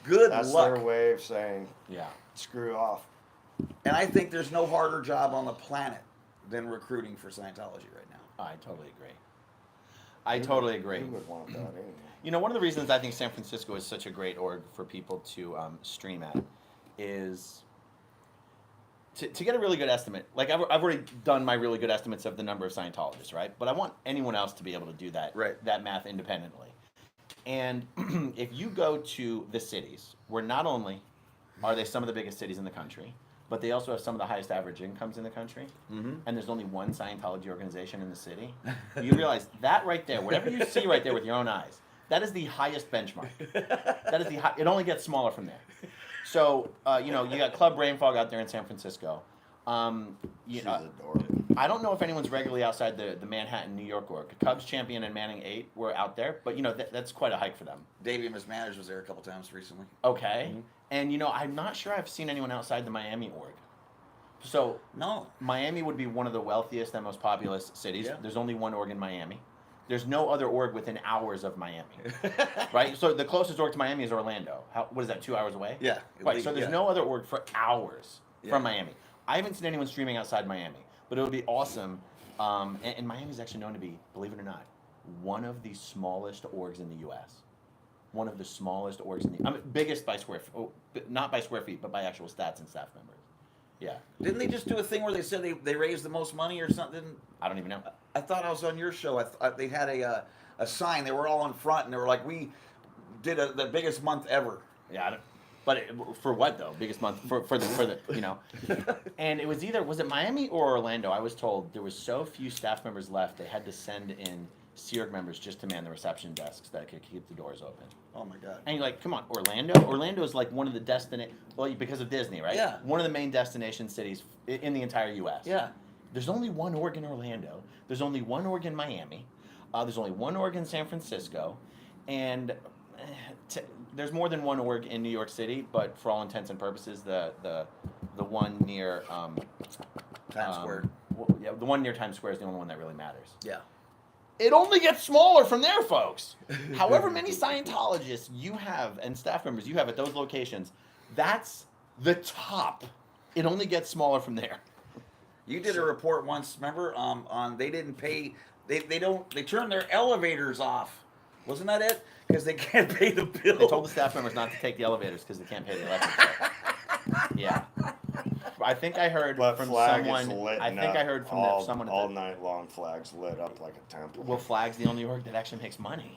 good That's luck. their way of saying, Yeah. screw off. And I think there's no harder job on the planet than recruiting for Scientology right now. I totally agree. I totally agree. Who would want that anyway? One of the reasons I think San Francisco is such a great org for people to stream at is to get a really good estimate. Like, I've already done my really good estimates of the number of Scientologists, right? But I want anyone else to be able to do that, Right. that math independently. And if you go to the cities, where not only are they some of the biggest cities in the country, but they also have some of the highest average incomes in the country, and there's only one Scientology organization in the city, you realize that right there, whatever you see right there with your own eyes, that is the highest benchmark. That is it only gets smaller from there. So, you got Club Rainfog out there in San Francisco. She's adorable. I don't know if anyone's regularly outside the Manhattan, New York org. Cubs champion and Manning 8 were out there, but that's quite a hike for them. Davey Mismanaged was there a couple times recently. Okay. And I'm not sure I've seen anyone outside the Miami org. So No. Miami would be one of the wealthiest and most populous cities. Yeah. There's only one org in Miami. There's no other org within hours of Miami, right? So the closest org to Miami is Orlando. What is that, 2 hours away? Yeah. Right, so there's no other org for hours Yeah. from Miami. I haven't seen anyone streaming outside Miami, but it would be awesome. And Miami's actually known to be, believe it or not, one of the smallest orgs in the U.S. One of the smallest orgs in the biggest by square feet, not by square feet, but by actual stats and staff members. Yeah. Didn't they just do a thing where they said they raised the most money or something? I don't even know. I thought I was on your show. They had a sign. They were all in front, and they were like, we did the biggest month ever. Yeah, but for what though? Biggest month for the And it was was it Miami or Orlando? I was told there was so few staff members left, they had to send in SEERG members just to man the reception desks that could keep the doors open. Oh my God. And you're like, come on, Orlando? Orlando is like one of the because of Disney, right? Yeah. One of the main destination cities in the entire U.S. Yeah. There's only one org in Orlando. There's only one org in Miami. There's only one org in San Francisco. And there's more than one org in New York City, but for all intents and purposes, the one near Times Square. Yeah, the one near Times Square is the only one that really matters. Yeah. It only gets smaller from there, folks. However many Scientologists you have and staff members you have at those locations, that's the top. It only gets smaller from there. You did a report once, remember? On they didn't pay. They turned their elevators off. Wasn't that it? Because they can't pay the bill. They told the staff members not to take the elevators because they can't pay the electric bill. Yeah. I think I heard But from flag someone. is lit I think I heard from someone. all night long. Flags lit up like a temple. Well, Flag's the only org that actually makes money.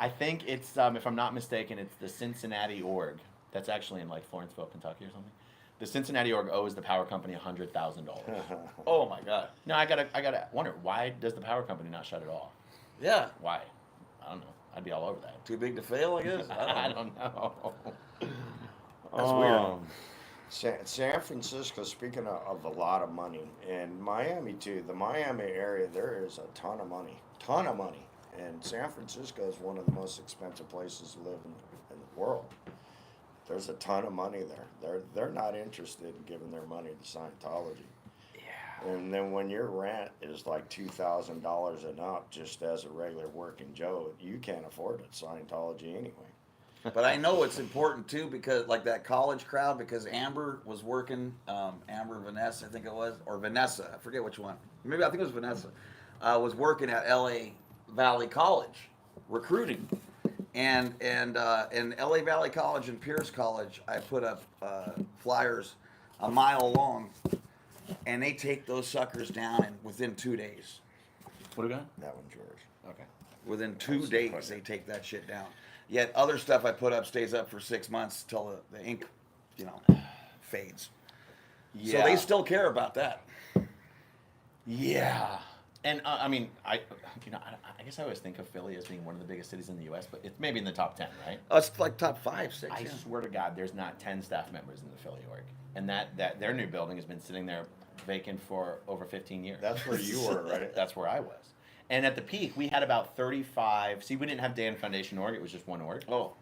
I think it's, if I'm not mistaken, it's the Cincinnati org. That's actually in like Florenceville, Kentucky or something. The Cincinnati org owes the power company $100,000. Oh my God. No, I gotta wonder, why does the power company not shut it off? Yeah. Why? I don't know. I'd be all over that. Too big to fail, I guess. I don't know. That's weird. San Francisco, speaking of a lot of money, and Miami too, the Miami area, there is a ton of money. And San Francisco is one of the most expensive places to live in the world. There's a ton of money there. They're not interested in giving their money to Scientology. Yeah. And then when your rent is like $2,000 and up, just as a regular working Joe, you can't afford it, Scientology anyway. But I know it's important too because like that college crowd, because Amber was working, Amber Vanessa, I think it was, or Vanessa, I forget which one. Maybe I think it was Vanessa, was working at LA Valley College, recruiting. And in LA Valley College and Pierce College, I put up flyers a mile long, and they take those suckers down within 2 days. What do we got? That one's yours. Okay. Within 2 days, they take that shit down. Yet other stuff I put up stays up for 6 months till the ink, fades. Yeah. So they still care about that. Yeah. And I mean, I guess I always think of Philly as being one of the biggest cities in the U.S., but it's maybe in the top 10, right? Oh, it's like top 5, 6. I swear to God, there's not 10 staff members in the Philly org, and that their new building has been sitting there vacant for over 15 years. That's where you were, right? That's where I was. And at the peak, we had about 35. See, we didn't have Dan Foundation org; it was just one org. Oh,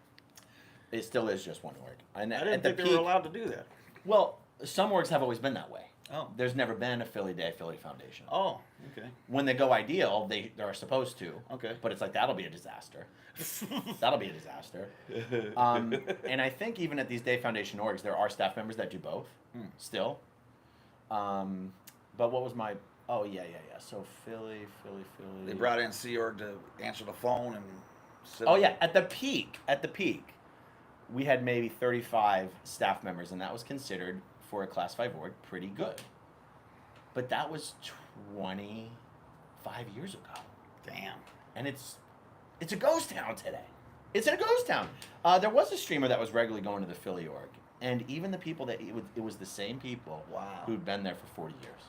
It still is just one org. And I didn't at the think they peak, were allowed to do that. Well, some orgs have always been that way. Oh. There's never been a Philly Day, Philly Foundation. Oh, okay. When they go ideal, they are supposed to. Okay. But it's like, that'll be a disaster. That'll be a disaster. And I think even at these Day Foundation orgs, there are staff members that do both still. But what was my... Oh, yeah. So Philly. They brought in Sea Org to answer the phone and sit. Oh, yeah. At the peak, we had maybe 35 staff members, and that was considered, for a Class 5 org, pretty good. But that was 25 years ago. Damn. And it's a ghost town today. It's in a ghost town. There was a streamer that was regularly going to the Philly org, and even the people that it was the same people who'd been there for 40 years.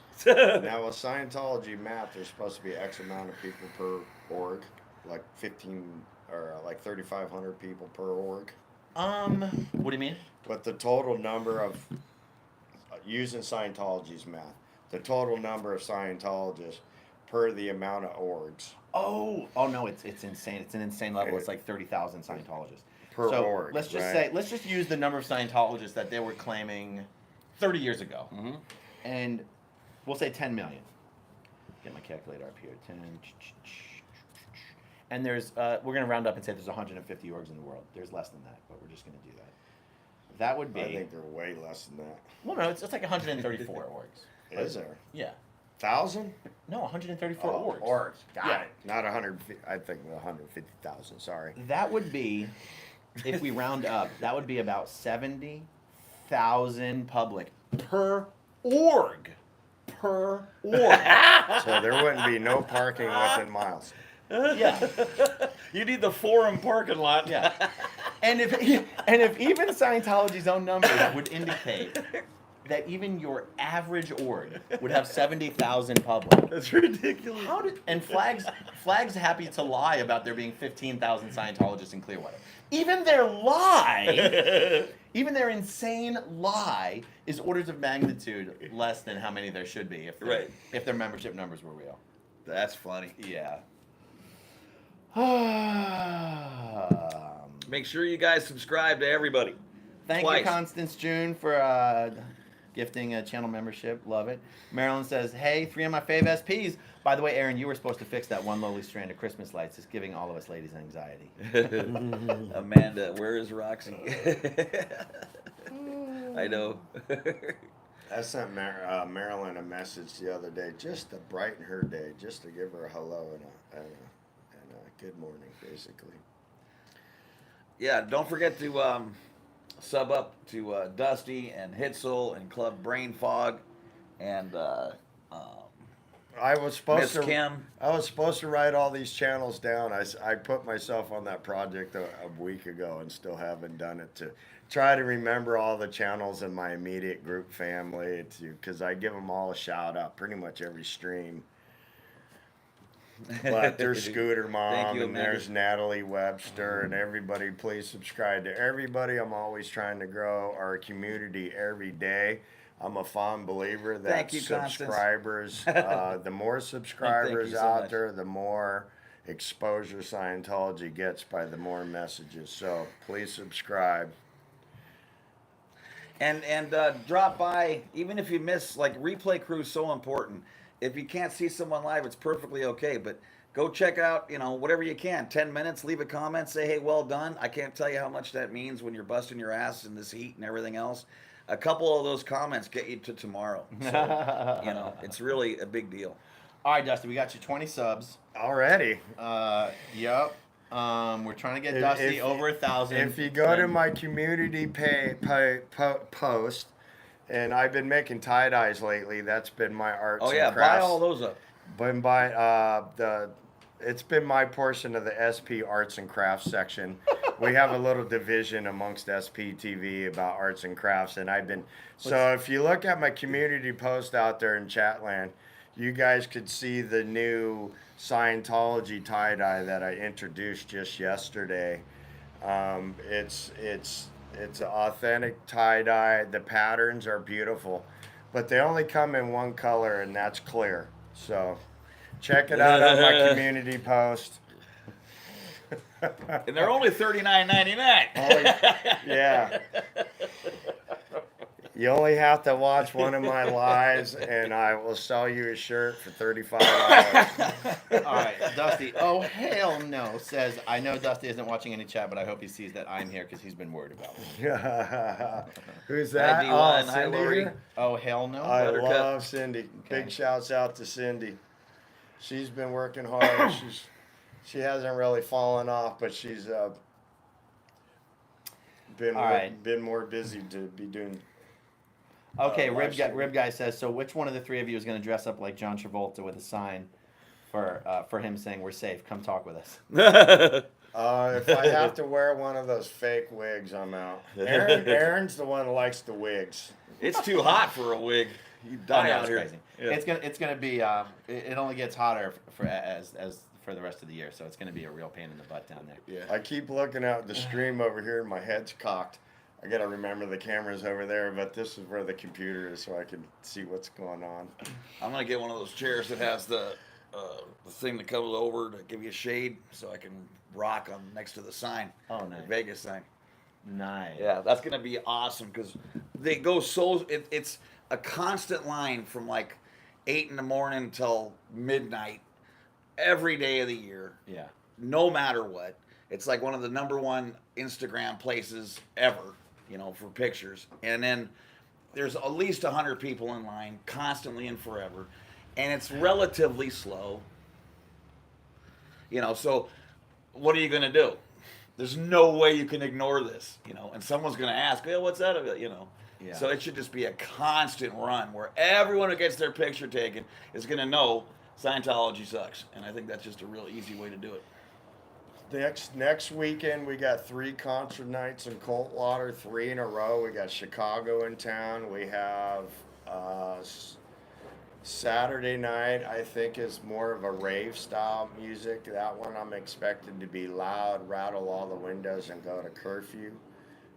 Now with Scientology math, there's supposed to be X amount of people per org, like 15 or like 3,500 people per org. What do you mean? But the total number of using Scientology's math, the total number of Scientologists per the amount of orgs. Oh no, it's insane. It's an insane level. It's like 30,000 Scientologists Per org, Let's just right? let's just use the number of Scientologists that they were claiming 30 years ago, and we'll say 10 million. Get my calculator up here. 10. And there's we're gonna round up and say there's 150 orgs in the world. There's less than that, but we're just gonna do that. That would be. I think they're way less than that. Well, no, it's like 134 orgs. Is there? Yeah. 1,000? No, 134 orgs. Orgs. Got Yeah. it. Not 150. I think 150,000. Sorry. That would be, if we round up, that would be about 70,000 public per org. Per org. So there wouldn't be no parking within miles. Yeah. You need the Forum parking lot. Yeah. And if even Scientology's own numbers would indicate that even your average org would have 70,000 public. That's ridiculous. And Flag's happy to lie about there being 15,000 Scientologists in Clearwater. Even their lie, even their insane lie, is orders of magnitude less than how many there should be if their membership numbers were real. That's funny. Yeah. Make sure you guys subscribe to everybody. Thank Twice. you, Constance June, for gifting a channel membership. Love it. Marilyn says, hey, 3 of my fave SPs. By the way, Aaron, you were supposed to fix that one lowly strand of Christmas lights. It's giving all of us ladies anxiety. Amanda, where is Roxy? I know. I sent Marilyn a message the other day just to brighten her day, just to give her a hello and a good morning, basically. Yeah, don't forget to sub up to Dusty and Hitzel and Club Brain Fog and I was supposed Miss to. Kim. I was supposed to write all these channels down. I put myself on that project a week ago and still haven't done it to try to remember all the channels in my immediate group family because I give them all a shout out pretty much every stream. But there's Scooter Thank Mom you, and Amanda. there's Natalie Webster and everybody. Please subscribe to everybody. I'm always trying to grow our community every day. I'm a fond believer that Thank you, Constance. subscribers, the more subscribers you so out much. there, the more exposure Scientology gets by the more messages. So please subscribe. And drop by, even if you miss, like, replay crew is so important. If you can't see someone live, it's perfectly okay, but go check out, you know, whatever you can. 10 minutes, leave a comment, say, hey, well done. I can't tell you how much that means when you're busting your ass in this heat and everything else. A couple of those comments get you to tomorrow. So, you know, it's really a big deal. All right, Dusty, we got you 20 subs. Already. Yep. We're trying to get If- Dusty if- over 1,000. If you go to my community post, and I've been making tie-dyes lately, that's been my arts Oh, and yeah, crafts. buy all those up. Been by it's been my portion of the SP Arts and Crafts section. We have a little division amongst SP TV about arts and crafts, and I've been. So if you look at my community post out there in Chatland, you guys could see the new Scientology tie dye that I introduced just yesterday. It's an authentic tie dye. The patterns are beautiful, but they only come in one color, and that's clear. So. Check it out on my community post. And they're only $39.99. Yeah. You only have to watch one of my lives, and I will sell you a shirt for $35. All right, Dusty. Oh, hell no. Says, I know Dusty isn't watching any chat, but I hope he sees that I'm here because he's been worried about me. Who's that? D1, Oh, hi, Cindy Lori. here? Oh, hell no. I Buttercup. love Cindy. Okay. Big shouts out to Cindy. She's been working hard. She hasn't really fallen off, but she's been more busy to be doing. Okay, live Rib stream. Guy says, so which one of the three of you is going to dress up like John Travolta with a sign for him saying we're safe? Come talk with us. If I have to wear one of those fake wigs, I'm out. Aaron's the one who likes the wigs. It's too hot for a wig. You die no, out it's here. crazy. Yeah. It's gonna be it only gets hotter for the rest of the year, so it's gonna be a real pain in the butt down there. Yeah. I keep looking out the stream over here, and my head's cocked. I gotta remember the camera's over there, but this is where the computer is, so I can see what's going on. I'm gonna get one of those chairs that has the thing that comes over to give you a shade, so I can rock on next to the sign. Oh, nice. The Vegas sign. Nice. Yeah, that's gonna be awesome because they go so. It's a constant line from like 8 in the morning till midnight every day of the year. Yeah. No matter what. It's like one of the #1 Instagram places ever, you know, for pictures. And then there's at least 100 people in line, constantly and forever. And it's relatively slow. You know, so what are you going to do? There's no way you can ignore this, you know. And someone's going to ask, hey, what's that about, you know? Yeah. So it should just be a constant run where everyone who gets their picture taken is going to know Scientology sucks. And I think that's just a real easy way to do it. Next weekend, we got 3 concert nights in Clearwater, 3 in a row. We got Chicago in town. We have Saturday night, I think, is more of a rave style music. That one I'm expected to be loud, rattle all the windows, and go to curfew.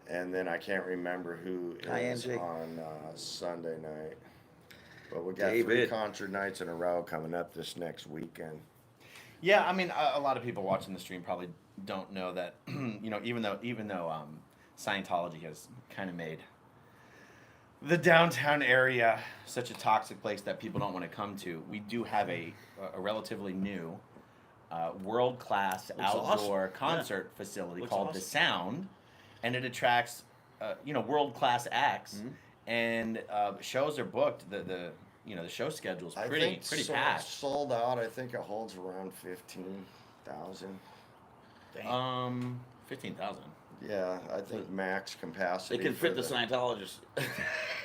And then I can't remember who is ING. on Sunday night. But we got 3 David. concert nights in a row coming up this next weekend. Yeah, I mean, a lot of people watching the stream probably don't know that, you know, even though Scientology has kind of made the downtown area such a toxic place that people don't want to come to, we do have a relatively new world-class outdoor awesome. concert facility Looks called awesome. The Sound, and it attracts, world-class acts, Mhm. and shows are booked. The show schedule's pretty packed. Sold out. I think it holds around 15,000. 15,000. Yeah, I think max capacity. It can fit for the Scientologists.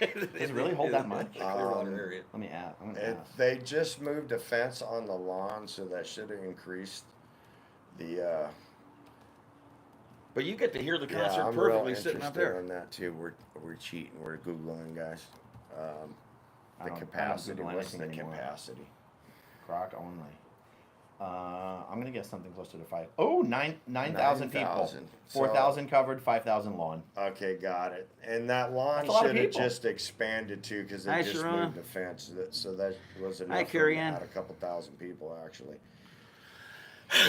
Does it really hold that much? Clearwater area. Let me ask. I'm gonna ask. They just moved a fence on the lawn, so that should have increased the. But you get to hear the concert I'm perfectly real sitting up interested there. in that too. We're cheating. We're googling, guys. I The don't capacity. Google What's the anything anymore. capacity? Croc only. I'm gonna guess something closer to 5. Oh, 9,000 people. 9,000. 4,000 covered, 5,000 lawn. Okay, got it. And that lawn That's a lot of should have people. just expanded too, because they Hi, just Sharona. moved the fence. So that was enough Hi, for Carrie them to Ann. add a couple thousand people actually.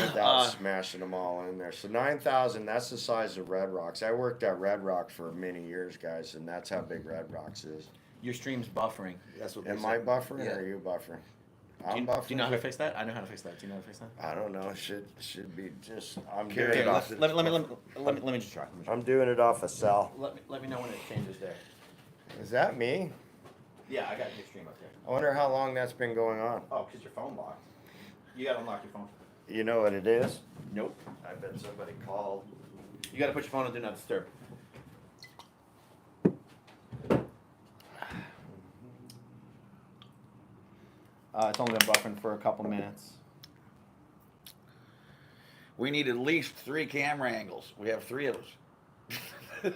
Without smashing them all in there. So 9,000, that's the size of Red Rocks. I worked at Red Rock for many years, guys, and that's how big Red Rocks is. Your stream's buffering. That's what they Am I said. buffering Yeah. or are you buffering? Do I'm you, buffering. do you know how to fix that? I know how to fix that. Do you know how to fix that? I don't know. Should be just. I'm Carrie, doing it Okay, off. let me just try. I'm doing it off a cell. Let me know when it changes there. Is that me? Yeah, I got your stream up there. I wonder how long that's been going on. Oh, because your phone locked. You gotta unlock your phone. You know what it is? Nope. I bet somebody called. You gotta put your phone on Do Not Disturb. It's only been buffering for a couple minutes. We need at least 3 camera angles. We have 3 of us.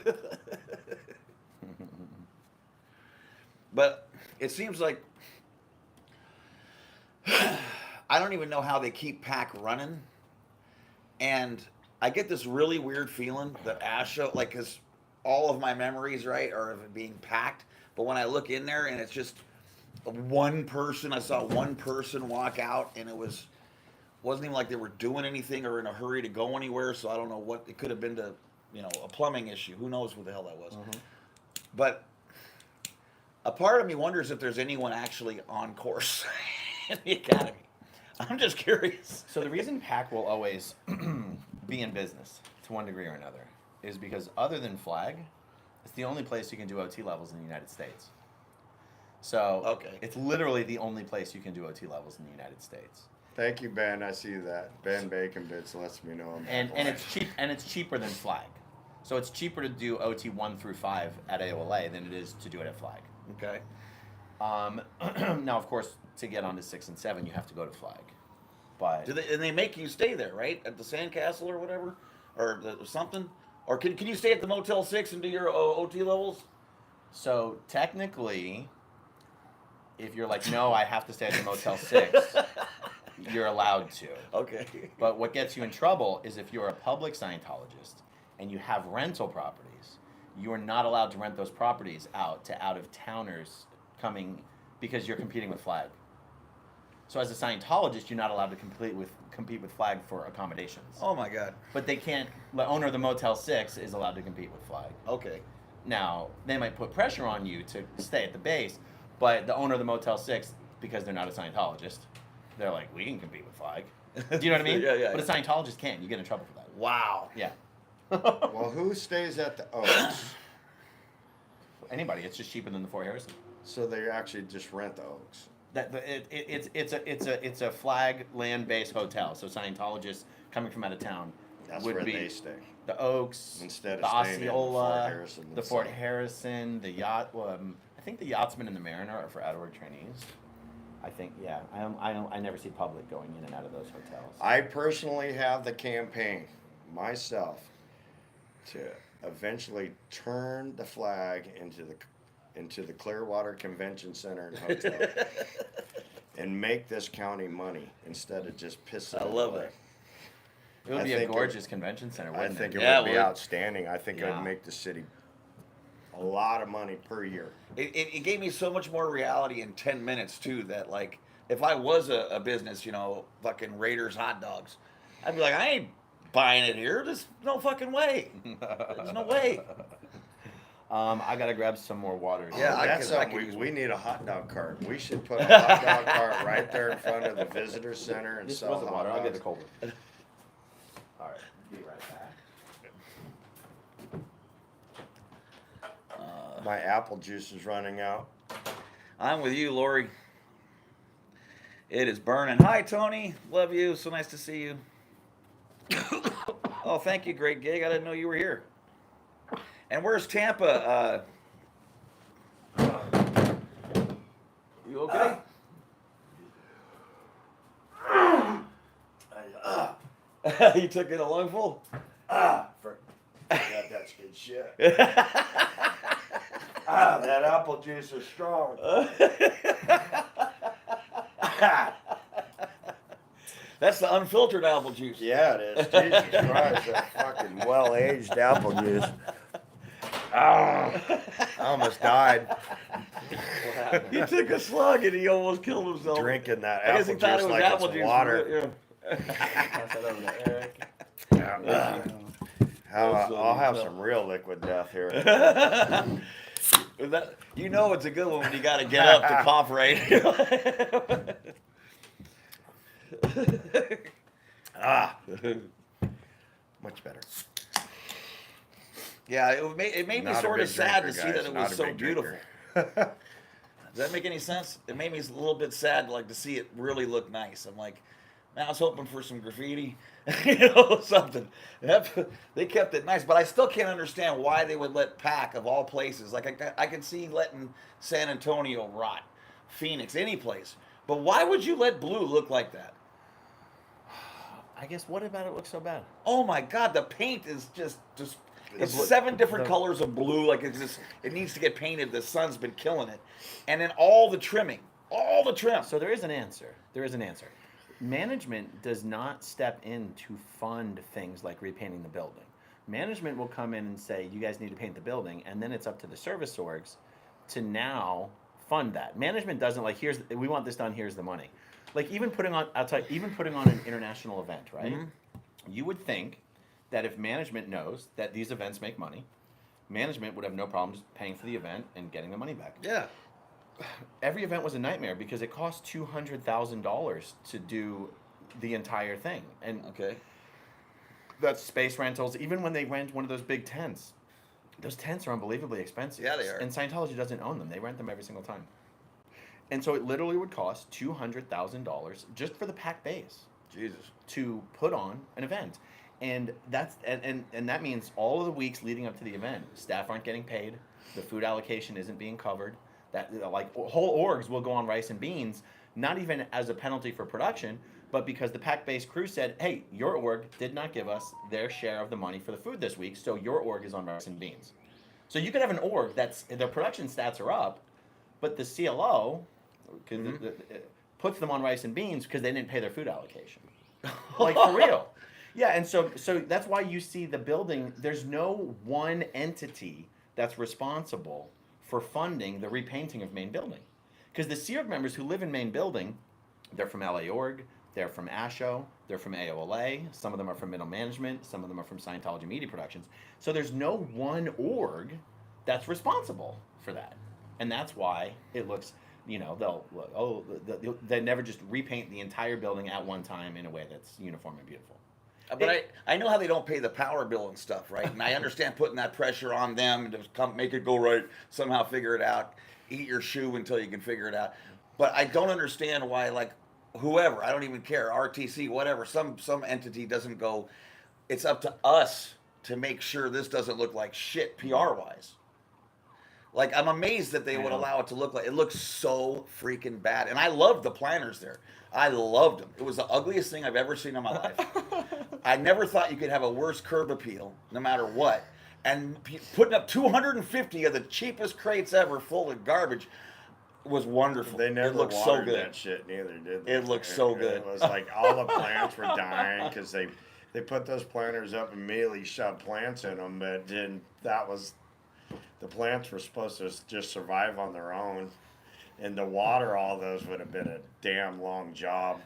But it seems like I don't even know how they keep Pack running. And I get this really weird feeling that ASHA, like, because all of my memories, right, are of it being packed. But when I look in there and it's just one person, I saw one person walk out, and wasn't even like they were doing anything or in a hurry to go anywhere. So I don't know what it could have been to, a plumbing issue. Who knows what the hell that was? Mm-hmm. But a part of me wonders if there's anyone actually on course in the academy. I'm just curious. So the reason PAC will always be in business to one degree or another is because other than Flag, it's the only place you can do OT levels in the United States. So Okay. it's literally the only place you can do OT levels in the United States. Thank you, Ben. I see that. Ben Bacon Bits lets me know. I'm And back. it's cheaper than Flag. So it's cheaper to do OT 1 through 5 at AOLA than it is to do it at Flag. Okay. Now, of course, to get onto 6 and 7, you have to go to Flag. But And they make you stay there, right? At the Sandcastle or whatever? Or something? Or can you stay at the Motel 6 and do your OT levels? so technically, if you're like, no, I have to stay at the Motel 6, you're allowed to. Okay. But what gets you in trouble is if you're a public Scientologist and you have rental properties, you are not allowed to rent those properties out to out-of-towners coming because you're competing with Flag. So as a Scientologist, you're not allowed to compete with Flag for accommodations. Oh my God. But they can't. The owner of the Motel 6 is allowed to compete with Flag. Okay. Now they might put pressure on you to stay at the base, but the owner of the Motel 6, because they're not a Scientologist, they're like, we can compete with Flag. Do you know what I mean? Yeah. But a Scientologist can't. You get in trouble for that. Wow. Yeah. Well, who stays at the Oaks? Anybody. It's just cheaper than the Fort Harrison. So they actually just rent the Oaks. It's a Flag land-based hotel. So Scientologists coming from out of town That's would where be they stay. the Oaks, Instead the of staying in Fort Osceola, Harrison the Fort themselves. Harrison, the yacht. I think the Yachtsman and the Mariner are for out-of-work trainees. I think, yeah. I never see public going in and out of those hotels. I personally have the campaign myself to eventually turn the Flag into the Clearwater Convention Center and Hotel and make this county money instead of just pissing I it love away. it. It would I be a think gorgeous convention center, I wouldn't think it? it Yeah, would be well, outstanding. I think it Yeah. would make the city a lot of money per year. It gave me so much more reality in 10 minutes, too, that, like, if I was a business, fucking Raiders hot dogs, I'd be like, I ain't buying it here. There's no fucking way. There's no way. I gotta grab some more water. Yeah, I That's could- I something could use we one. need a hot dog cart. We should put a hot dog cart right there in front of the visitor center and This sell wasn't hot water. I'll get the dogs. cold one. All right, be right back. My apple juice is running out. I'm with you, Lori. It is burning. Hi, Tony. Love you. So nice to see you. Oh, thank you. Great gig. I didn't know you were here. And where's Tampa? You okay? You took in a lungful? Forgot that's good shit. That apple juice is strong. That's the unfiltered apple juice. Yeah, it is. Jesus Christ, that fucking well-aged apple juice. I almost died He took a slug and he almost killed himself. drinking that I guess apple he thought juice it was like apple it's juice. water. Pass that over to Eric. I'll have some real liquid death here. You know it's a good one when you got to get up to cough right. Much better. Yeah, it made me Not a sort of big sad drinker, to see that guys, it not was a so big beautiful. drinker. Does that make any sense? It made me a little bit sad, like to see it really look nice. I'm like, man, I was hoping for some graffiti, something. They kept it nice, but I still can't understand why they would let Pac, of all places, like I can see letting San Antonio rot, Phoenix, any place, but why would you let Blue look like that? I guess what about it looks so bad? Oh my God, the paint is just it's blue- 7 different colors of blue. Like it needs to get painted. The sun's been killing it, and then all the trim. So there is an answer. Management does not step in to fund things like repainting the building. Management will come in and say, you guys need to paint the building, and then it's up to the service orgs to now fund that. Management doesn't like, we want this done, here's the money. Like even putting on an international event, right? Mm-hmm. You would think that if management knows that these events make money, management would have no problems paying for the event and getting the money back. Yeah. Every event was a nightmare because it cost $200,000 to do the entire thing, and Okay. that's space rentals. Even when they rent one of those big tents, those tents are unbelievably expensive. Yeah, they are. And Scientology doesn't own them; they rent them every single time. And so it literally would cost $200,000 just for the pack base Jesus. to put on an event. And that's and that means all of the weeks leading up to the event, staff aren't getting paid, the food allocation isn't being covered. That like whole orgs will go on rice and beans, not even as a penalty for production, but because the pack-based crew said, "Hey, your org did not give us their share of the money for the food this week, so your org is on rice and beans." So you could have an org that's their production stats are up, but the CLO puts them on rice and beans because they didn't pay their food allocation. Like for real. Yeah, and so that's why you see the building, there's no one entity that's responsible for funding the repainting of main building. Because the Sea Org members who live in main building, they're from LA Org, they're from ASHO, they're from AOLA, some of them are from middle management, some of them are from Scientology Media Productions. So there's no one org that's responsible for that. And that's why it looks, they never just repaint the entire building at one time in a way that's uniform and beautiful. But I know how they don't pay the power bill and stuff, right? And I understand putting that pressure on them to come make it go right, somehow figure it out, eat your shoe until you can figure it out. But I don't understand why, like, whoever, I don't even care, RTC, whatever, some entity doesn't go, it's up to us to make sure this doesn't look like shit PR-wise. Like, I'm amazed that they would allow it to look like, it looks so freaking bad. And I loved the planners there. I loved them. It was the ugliest thing I've ever seen in my life. I never thought you could have a worse curb appeal, no matter what. And putting up 250 of the cheapest crates ever full of garbage was wonderful. They never it looked watered so good. that shit neither, did they? It looked so good. It was like all the plants were dying because they put those planters up and immediately shoved plants in them, but then the plants were supposed to just survive on their own. And to water all those would have been a damn long job.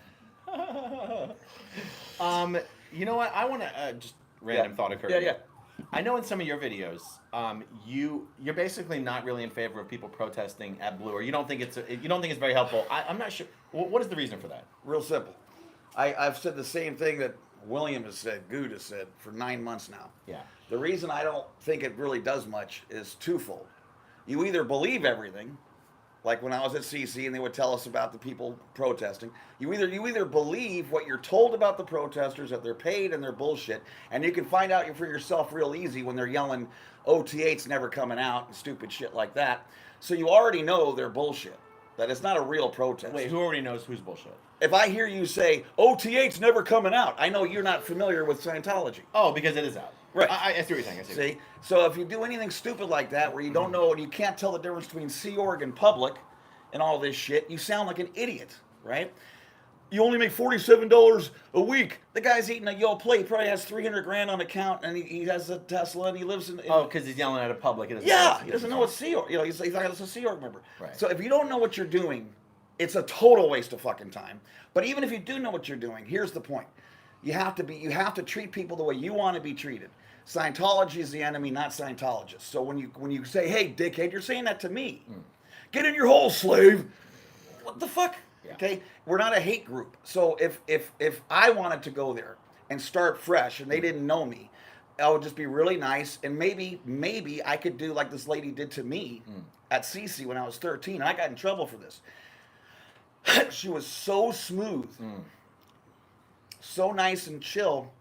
You know what? I want to just random thought occurred. to me. Yeah. I know in some of your videos, you're basically not really in favor of people protesting at Blue, or you don't think it's very helpful. I'm not sure. What is the reason for that? Real simple. I've said the same thing that William has said, Good has said for 9 months now. Yeah. The reason I don't think it really does much is twofold. You either believe everything, like when I was at CC and they would tell us about the people protesting. You either believe what you're told about the protesters, that they're paid and they're bullshit, and you can find out for yourself real easy when they're yelling OT8's never coming out and stupid shit like that. So you already know they're bullshit. That it's not a real protest. Wait, who already knows who's bullshit? If I hear you say OT8's never coming out, I know you're not familiar with Scientology. Oh, because it is out. Right. I see what you're saying. See? So if you do anything stupid like that where you don't know and you can't tell the difference between Sea Org and public and all this shit, you sound like an idiot, right? You only make $47 a week. The guy's eating a Yo plate. He probably has 300 grand on account, and he has a Tesla, and he lives in. Oh, because he's yelling at a public. Yeah, he doesn't know what Sea Org. You know, he's like a Sea Org member. Right. So if you don't know what you're doing, it's a total waste of fucking time. But even if you do know what you're doing, here's the point: you have to treat people the way you want to be treated. Scientology is the enemy, not Scientologists. So when you say, "Hey, dickhead," you're saying that to me. Get in your hole, slave. What the fuck? Yeah. Okay, we're not a hate group. So if I wanted to go there and start fresh, and they didn't know me, I would just be really nice, and maybe I could do like this lady did to me at CC when I was 13. And I got in trouble for this. She was so smooth, so nice and chill.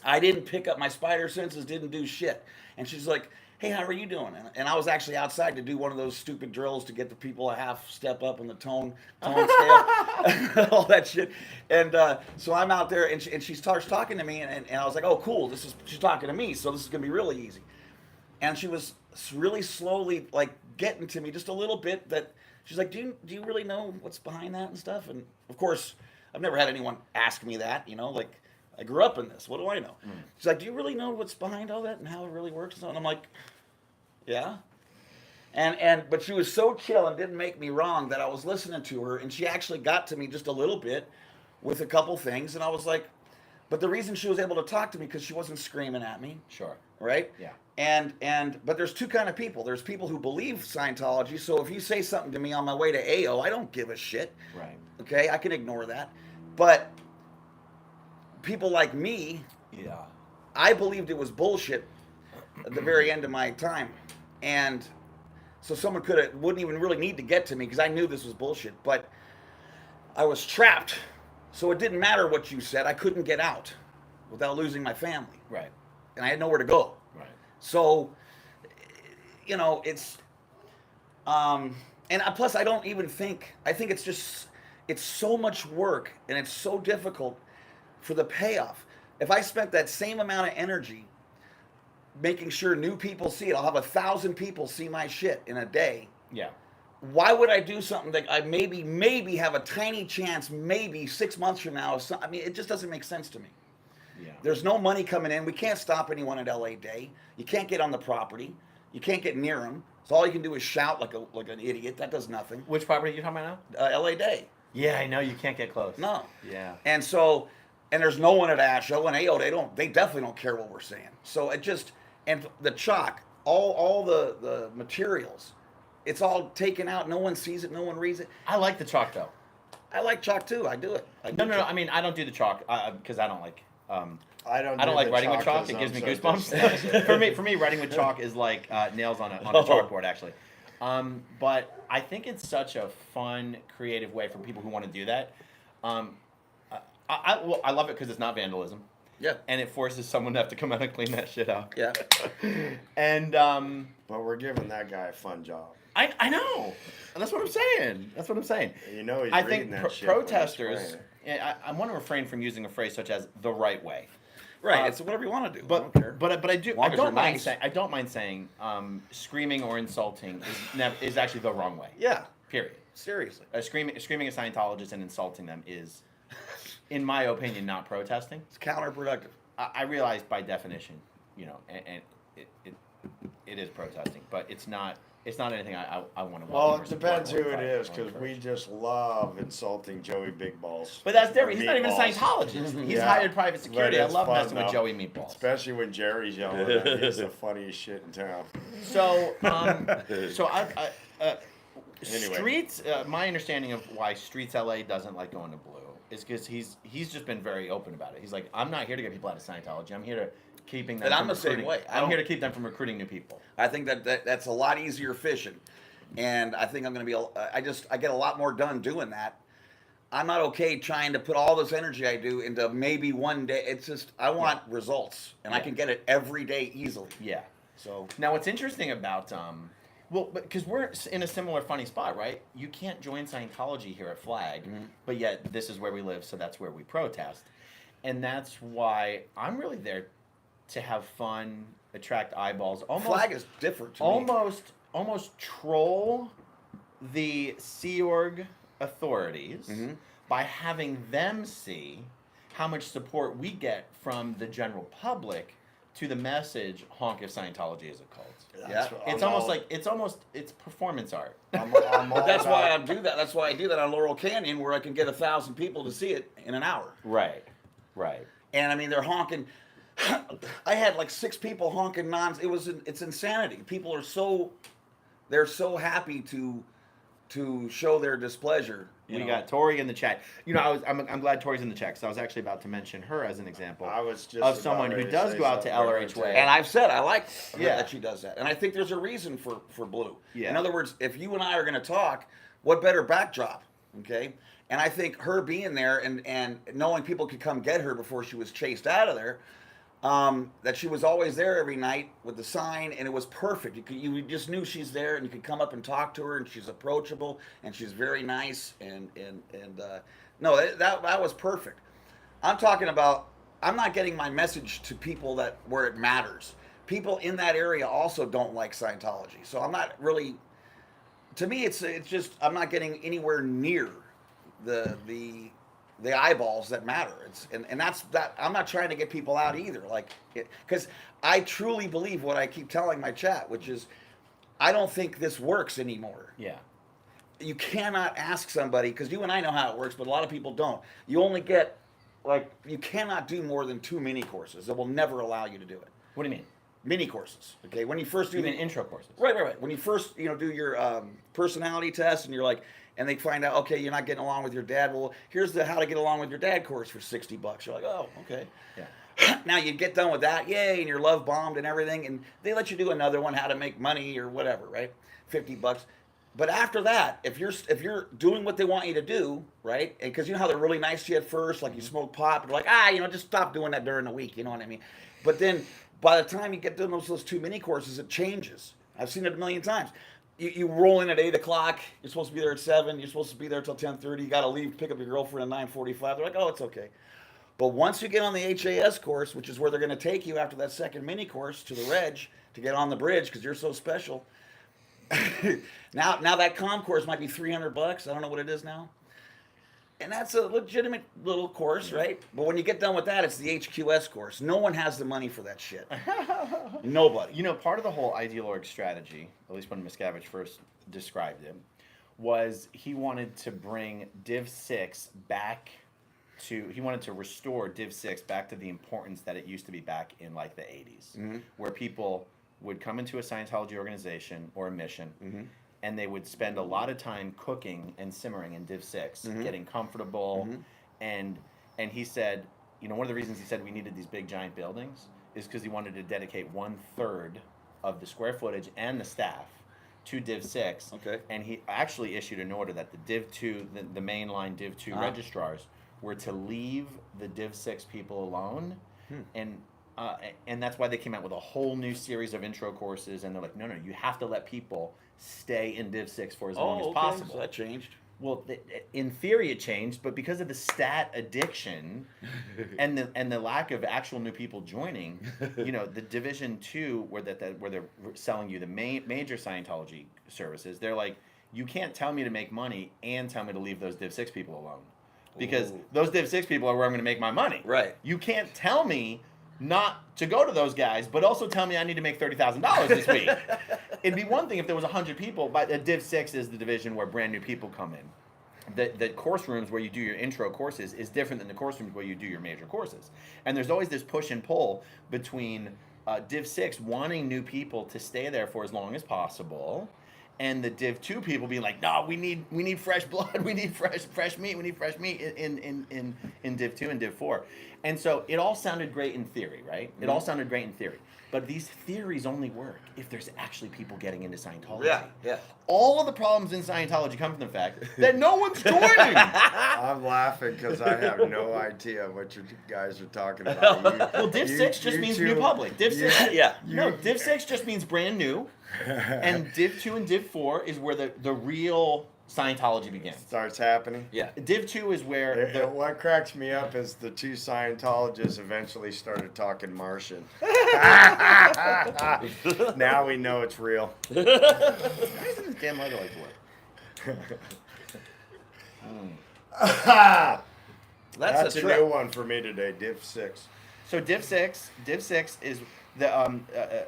I didn't pick up my spider senses, didn't do shit. And she's like, "Hey, how are you doing?" And I was actually outside to do one of those stupid drills to get the people a half step up in the tone scale, all that shit. And so I'm out there, and she starts talking to me, and I was like, "Oh, cool. She's talking to me, so this is gonna be really easy." And she was really slowly like getting to me just a little bit. That she's like, "Do you really know what's behind that and stuff?" And of course, I've never had anyone ask me that. You know, like, I grew up in this. What do I know? She's like, "Do you really know what's behind all that and how it really works?" And I'm like, "Yeah." But she was so chill and didn't make me wrong that I was listening to her, and she actually got to me just a little bit with a couple things, and I was like, but the reason she was able to talk to me because she wasn't screaming at me, Sure. right? Yeah. But there's two kind of people. There's people who believe Scientology, so if you say something to me on my way to AO, I don't give a shit. Right. Okay, I can ignore that. But people like me, Yeah. I believed it was bullshit at the very end of my time, and so someone wouldn't even really need to get to me because I knew this was bullshit. But I was trapped, so it didn't matter what you said. I couldn't get out without losing my family, Right. and I had nowhere to go. Right. So, you know, it's, plus I don't even think, I think it's so much work and it's so difficult for the payoff. If I spent that same amount of energy making sure new people see it, I'll have 1,000 people see my shit in a day. Yeah. Why would I do something that I maybe have a tiny chance, maybe 6 months from now? I mean, it just doesn't make sense to me. Yeah. There's no money coming in. We can't stop anyone at LA Day. You can't get on the property. You can't get near them. So all you can do is shout like an idiot. That does nothing. Which property are you talking about now? LA Day. Yeah, I know. You can't get close. No. Yeah. And so, and there's no one at ASHO and AO. They definitely don't care what we're saying. So it just, and the chalk, all the materials, it's all taken out. No one sees it. No one reads it. I like the chalk though. I like chalk too. I do it. No. I mean, I don't do the chalk because I don't like. I don't like the writing with chalk. 'cause It gives I'm me so goosebumps. for me, writing with chalk is like nails on a chalkboard, actually. But I think it's such a fun, creative way for people who want to do that. I love it because it's not vandalism. Yeah. And it forces someone to have to come out and clean that shit up. Yeah. And But we're giving that guy a fun job. I know. And that's what I'm saying. You know he's I reading think that shit when he's protesters. playing. I want to refrain from using a phrase such as the right way. Right. It's whatever you want to do. I But don't care. I do. Long I as don't you're mind nice. saying. I don't mind saying screaming or insulting is actually the wrong way. Yeah. Period. Seriously. Screaming at Scientologists and insulting them is, in my opinion, not protesting. It's counterproductive. I realize by definition, you know, and it is protesting, but it's not anything I want to. Well, it depends who it is, because we just love insulting Joey Big Balls. But that's different. He's not even a Meatballs. Scientologist. He's Yeah. hired private security. But I it's love fun, messing with though. Joey Meatballs. Especially when Jerry's yelling at him. He's the funniest shit in town. So, Anyway. Streets. My understanding of why Streets LA doesn't like going to Blue is because he's just been very open about it. He's like, I'm not here to get people out of Scientology. I'm here to keeping them. And I'm from the same recruiting. way. I'm here to keep them from recruiting new people. I think that's a lot easier fishing. and I think I'm going to be. I get a lot more done doing that. I'm not okay trying to put all this energy I do into maybe one day. It's just I want results, and I can get it every day easily. Yeah. So Now, what's interesting about well, because we're in a similar funny spot, right? You can't join Scientology here at Flag, but yet this is where we live, so that's where we protest, and that's why I'm really there to have fun, attract eyeballs. Almost, Flag is different. To me. almost troll the Sea Org authorities by having them see how much support we get from the general public to the message honk if Scientology is a cult. Yeah. It's performance art. But that's why I do that. That's why I do that on Laurel Canyon, where I can get 1,000 people to see it in an hour. Right. And I mean, they're honking. I had like 6 people honking it's insanity. People are they're so happy to show their displeasure. We got Tori in the chat. I'm glad Tori's in the chat because I was actually about to mention her as an example I was just of someone about who ready does say go out to something LRH different, Way. too. And I've said I like Yeah. that she does that. And I think there's a reason for Blue. Yeah. In other words, if you and I are going to talk, what better backdrop? Okay? And I think her being there and knowing people could come get her before she was chased out of there, that she was always there every night with the sign, and it was perfect. You just knew she's there, and you could come up and talk to her, and she's approachable, and she's very nice, no, that was perfect. I'm talking about, I'm not getting my message to people where it matters. People in that area also don't like Scientology, so I'm not really. To me, it's just I'm not getting anywhere near the eyeballs that matter. And that's that. I'm not trying to get people out either, because I truly believe what I keep telling my chat, which is, I don't think this works anymore. Yeah. You cannot ask somebody, because you and I know how it works, but a lot of people don't. You only get you cannot do more than 2 mini courses. That will never allow you to do it. What do you mean? Mini courses. Okay, when you first do You mean intro courses? Right. When you first, do your personality test, and you're like, and they find out, okay, you're not getting along with your dad. Well, here's the how to get along with your dad course for $60. You're like, oh, okay. Yeah. Now you get done with that, yay, and you're love bombed and everything, and they let you do another one, how to make money or whatever, right? $50. But after that, if you're doing what they want you to do, right? Because you know how they're really nice to you at first, like you smoke pot, and they're like, just stop doing that during the week. You know what I mean? But then by the time you get done those 2 mini courses, it changes. I've seen it a million times. You roll in at 8 o'clock. You're supposed to be there at 7. You're supposed to be there till 10:30. You got to leave, pick up your girlfriend at 9:45. They're like, oh, it's okay. But once you get on the HAS course, which is where they're going to take you after that second mini course to the reg to get on the bridge because you're so special. now that comm course might be $300. I don't know what it is now. And that's a legitimate little course, right? But when you get done with that, it's the HQS course. No one has the money for that shit. Nobody. Part of the whole ideal org strategy, at least when Miscavige first described it, was he wanted to bring Div 6 back he wanted to restore Div 6 back to the importance that it used to be back in like the 80s, where people would come into a Scientology organization or a mission, and they would spend a lot of time cooking and simmering in Div 6, getting comfortable, and he said, one of the reasons he said we needed these big giant buildings is because he wanted to dedicate 1/3 of the square footage and the staff to Div 6. Okay. And he actually issued an order that the Div 2, the mainline Div 2 registrars were to leave the Div 6 people alone, and that's why they came out with a whole new series of intro courses, and they're like, no, you have to let people stay in Div 6 for as long as possible. So that changed. Well, in theory it changed, but because of the stat addiction and the lack of actual new people joining, the Division 2 where they're selling you the major Scientology services, they're like, you can't tell me to make money and tell me to leave those Div 6 people alone. Because those Div 6 people are where I'm going to make my money. Right. You can't tell me not to go to those guys, but also tell me I need to make $30,000 this week. It'd be one thing if there was 100 people, but the Div 6 is the division where brand new people come in. The course rooms where you do your intro courses is different than the course rooms where you do your major courses. And there's always this push and pull between Div 6 wanting new people to stay there for as long as possible, and the Div 2 people being like, no, we need fresh blood, we need fresh meat, we need fresh meat in Div 2 and Div 4. And so it all sounded great in theory, right? It all sounded great in theory. But these theories only work if there's actually people getting into Scientology. Yeah. All of the problems in Scientology come from the fact that no one's joining. I'm laughing because I have no idea what you guys are talking about. Well, Div 6 just means new public. Div 6, no, Div 6 just means brand new. And Div 2 and Div 4 is where the real Scientology begins. Starts happening. Yeah. Div 2 is where What cracks me up is the two Scientologists eventually started talking Martian. Now we know it's real. Why isn't this damn lighter like work? That's a trip. new one for me today, Div 6. So Div 6 is the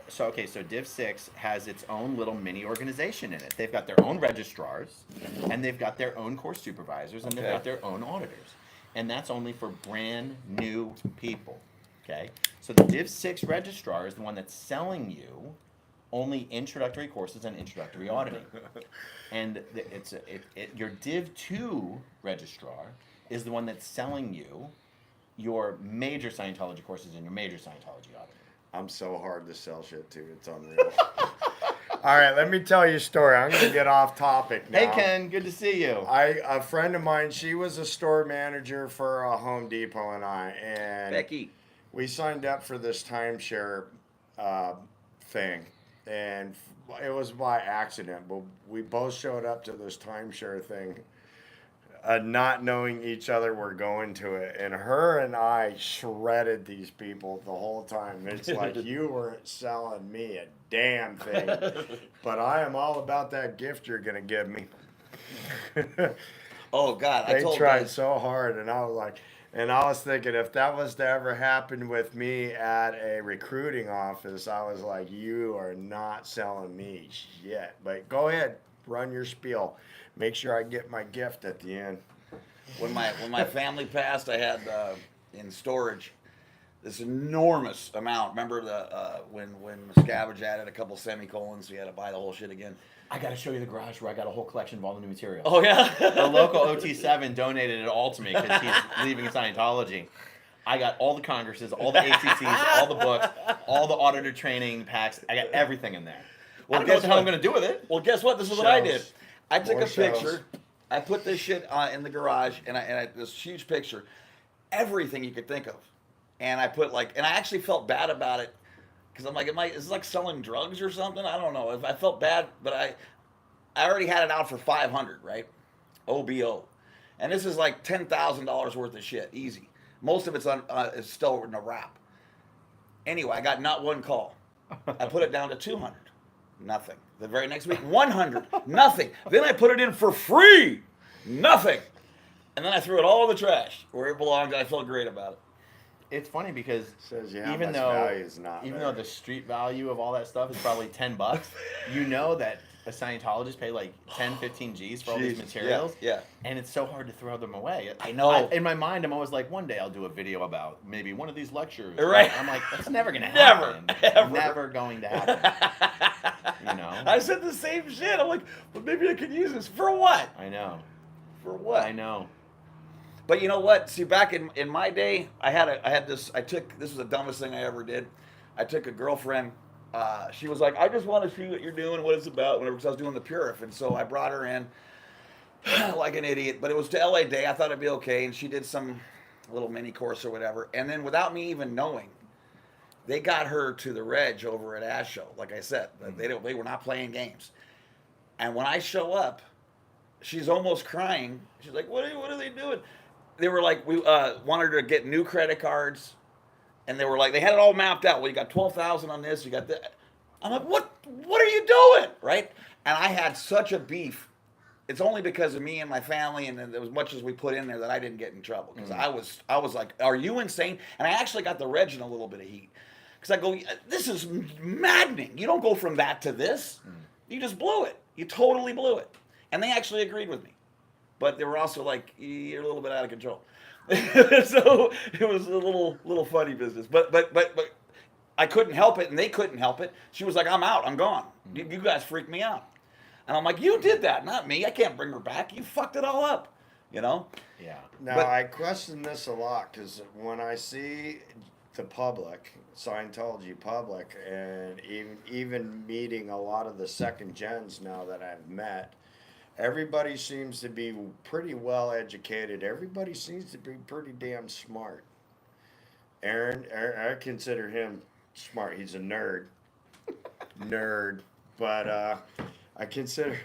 so Div 6 has its own little mini organization in it. They've got their own registrars, and they've got their own course supervisors, and they've got their own auditors. And that's only for brand new people. Okay? So the Div 6 registrar is the one that's selling you only introductory courses and introductory auditing. And your Div 2 registrar is the one that's selling you your major Scientology courses and your major Scientology auditing. I'm so hard to sell shit to. It's unreal. All right, let me tell you a story. I'm going to get off topic now. Hey, Ken, good to see you. A friend of mine, she was a store manager for Home Depot and Becky. we signed up for this timeshare thing, and it was by accident, but we both showed up to this timeshare thing not knowing each other were going to it, and her and I shredded these people the whole time. It's like you weren't selling me a damn thing, but I am all about that gift you're gonna give me. Oh God, They I told tried guys, so hard, and I was like, and I was thinking if that was to ever happen with me at a recruiting office, I was like, you are not selling me shit. But go ahead, run your spiel. Make sure I get my gift at the end. when my family passed, I had in storage this enormous amount. Remember when Scavenge added a couple semicolons, so you had to buy the whole shit again. I got to show you the garage where I got a whole collection of all the new material. Oh yeah. The local OT7 donated it all to me because he's leaving Scientology. I got all the congresses, all the ACCs, all the books, all the auditor training packs. I got everything in there. Well, I don't know what guess the hell I'm what? going to do with it. Well, guess what? This is what I did. Shelves. I took More a picture. shelves. I put this shit in the garage, and I this huge picture, everything you could think of, and I put and I actually felt bad about it, because I'm like, is this like selling drugs or something? I don't know. If I felt bad, but I already had it out for $500, right? OBO, and this is like $10,000 worth of shit, easy. Most of it's is still in a wrap. Anyway, I got not one call. I put it down to 200. Nothing. The very next week, 100. Nothing. Then I put it in for free. Nothing. And then I threw it all in the trash where it belonged, and I felt great about it. It's funny because Says you how even much though value is not even there. though the street value of all that stuff is probably $10, you know that a Scientologist paid like 10, 15 G's for all these Jesus, materials. yeah. And it's so hard to throw them away. I know. In my mind, I'm always like, one day I'll do a video about maybe one of these lectures. Right. I'm like, that's never going to Never, happen. ever. Never going to happen. You know? I said the same shit. I'm like, well, maybe I could use this. For what? I know. For what? I know. But you know what? See, back in my day, this was the dumbest thing I ever did. I took a girlfriend. She was like, I just want to see what you're doing, what it's about, whenever, because I was doing the Purif. And so I brought her in like an idiot. But it was to LA Day. I thought it'd be okay. And she did some little mini course or whatever. And then without me even knowing, they got her to the reg over at Ash Show. Like I said, they were not playing games. And when I show up, she's almost crying. She's like, what are they doing? They were like, we wanted her to get new credit cards. And they were like, they had it all mapped out. Well, you got 12,000 on this, you got that. I'm like, what are you doing? Right? And I had such a beef. It's only because of me and my family, and as much as we put in there, that I didn't get in trouble. Because I was like, are you insane? And I actually got the reg in a little bit of heat. Because I go, this is maddening. You don't go from that to this. You just blew it. You totally blew it. And they actually agreed with me. But they were also like, you're a little bit out of control. So it was a little funny business. But I couldn't help it, and they couldn't help it. She was like, I'm out. I'm gone. You guys freaked me out. And I'm like, you did that, not me. I can't bring her back. You fucked it all up. You know? Yeah. Now, But- I question this a lot because when I see the public, Scientology public, and even meeting a lot of the second gens now that I've met, everybody seems to be pretty well educated. Everybody seems to be pretty damn smart. Aaron, I consider him smart. He's a nerd. But I consider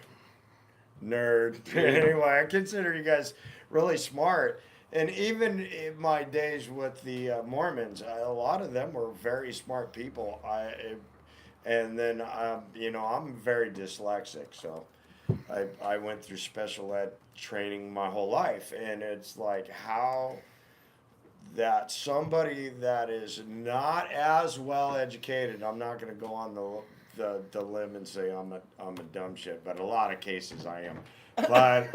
nerd. Anyway, I consider you guys really smart. And even in my days with the Mormons, a lot of them were very smart people. And then I'm very dyslexic, so I went through special ed training my whole life, and it's like how that somebody that is not as well educated, I'm not going to go on the limb and say I'm a dumb shit, but a lot of cases I am. But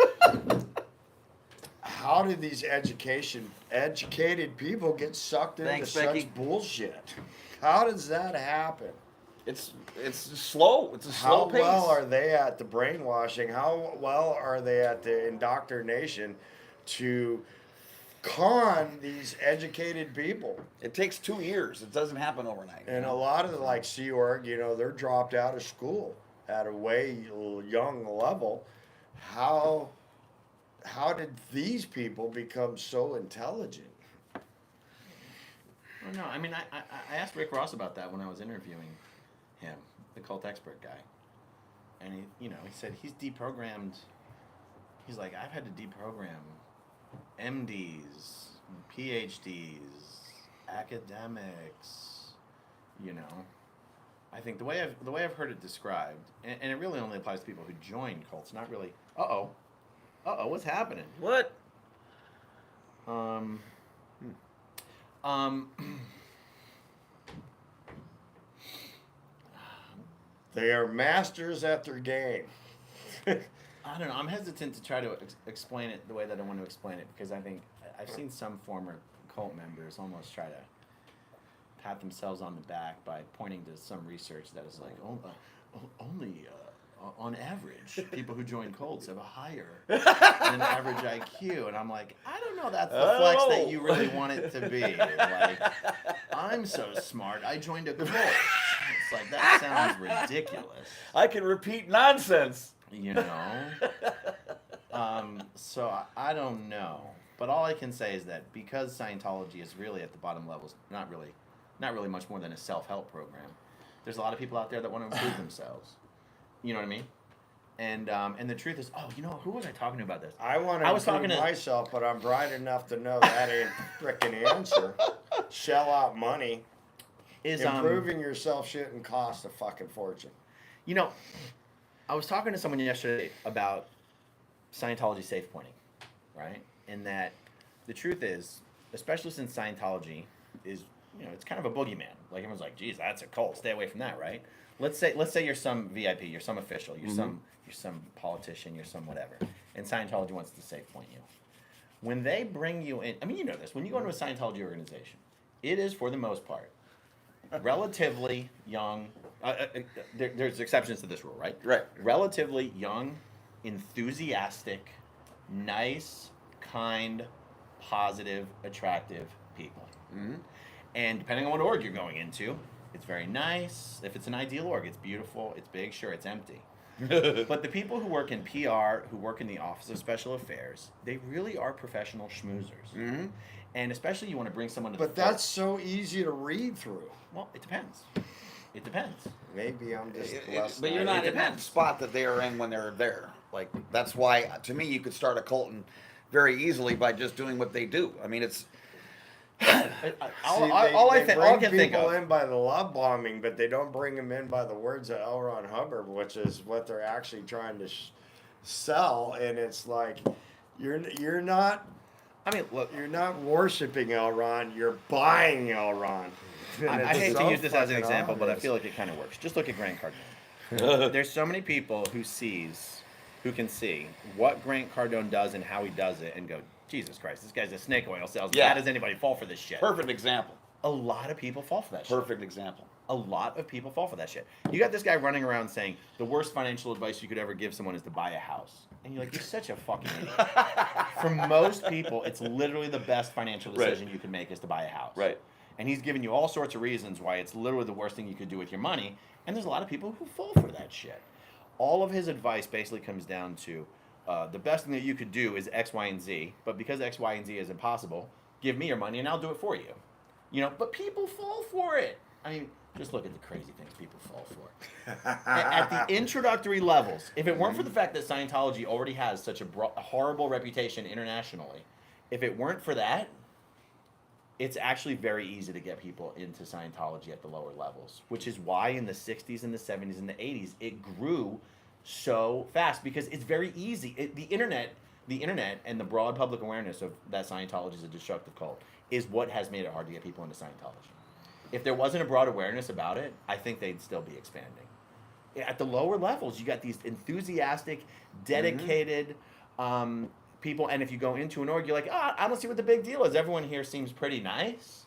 how did these educated people get sucked into Thanks, such Becky. bullshit? How does that happen? It's slow. It's a slow How pace. well are they at the brainwashing? How well are they at the indoctrination to con these educated people? It takes 2 years. It doesn't happen overnight. And a lot of the like Sea Org, they're dropped out of school at a way young level. How did these people become so intelligent? Oh, no, I mean, I asked Rick Ross about that when I was interviewing him, the cult expert guy. And he said he's deprogrammed. He's like, I've had to deprogram MDs, PhDs, academics, I think the way I've heard it described, and it really only applies to people who join cults, not really, what's happening? What? They are masters at their game. I don't know. I'm hesitant to try to explain it the way that I want to explain it because I think I've seen some former cult members almost try to pat themselves on the back by pointing to some research that is like, only on average, people who join cults have a higher than average IQ. And I'm like, I don't know that's the flex that you really want it to be. Like, I'm so smart, I joined a cult. It's like, that sounds ridiculous. I can repeat nonsense. So I don't know. But all I can say is that because Scientology is really at the bottom levels, not really much more than a self-help program, there's a lot of people out there that want to improve themselves. You know what I mean? And the truth is, who was I talking to about this? I want to improve myself, but I'm bright enough to know that ain't frickin' answer. Shell out money. Improving yourself shouldn't cost a fucking fortune. I was talking to someone yesterday about Scientology safe pointing, right? And that the truth is, especially since Scientology is, it's kind of a boogeyman. Like everyone's like, geez, that's a cult. Stay away from that, right? Let's say you're some VIP, you're some official, you're some politician, you're some whatever, and Scientology wants to safe point you. When they bring you in, I mean, you know this. When you go into a Scientology organization, it is for the most part relatively young. There's exceptions to this rule, right? Right. Relatively young, enthusiastic, nice, kind, positive, attractive people. Mm-hmm. And depending on what org you're going into, it's very nice. If it's an ideal org, it's beautiful, it's big, sure, it's empty. But the people who work in PR, who work in the Office of Special Affairs, they really are professional schmoozers. Mm-hmm. And especially you want to bring someone to But that's so easy to read through. Well, it depends. It depends. Maybe I'm just less. But you're not in that spot that they are in when they're there. Like, that's why, to me, you could start a cult very easily by just doing what they do. I mean, it's... All I can think people of. in by the love bombing, but they don't bring them in by the words of L. Ron Hubbard, which is what they're actually trying to sell. And it's like, you're not. I mean, look, you're not worshiping L. Ron. You're buying L. Ron. I hate to use this as an example, but I obvious. feel like it kind of works. Just look at Grant Cardone. There's so many people who can see what Grant Cardone does and how he does it, and go, Jesus Christ, this guy's a snake oil salesman. Yeah. How does anybody fall for this shit? Perfect example. A lot of people fall for that shit. Perfect example. A lot of people fall for that shit. You got this guy running around saying the worst financial advice you could ever give someone is to buy a house. And you're like, you're such a fucking idiot. For most people, it's literally the best financial decision you can make is to buy a house. Right. And he's giving you all sorts of reasons why it's literally the worst thing you could do with your money. And there's a lot of people who fall for that shit. All of his advice basically comes down to the best thing that you could do is X, Y, and Z. But because X, Y, and Z is impossible, give me your money and I'll do it for you. You know, but people fall for it. I mean, just look at the crazy things people fall for. At the introductory levels, if it weren't for the fact that Scientology already has such a horrible reputation internationally, if it weren't for that, it's actually very easy to get people into Scientology at the lower levels, which is why in the 60s and the 70s and the 80s, it grew so fast because it's very easy. The internet and the broad public awareness of that Scientology is a destructive cult is what has made it hard to get people into Scientology. If there wasn't a broad awareness about it, I think they'd still be expanding. At the lower levels, you got these enthusiastic, dedicated people, and if you go into an org, you're like, I don't see what the big deal is. Everyone here seems pretty nice.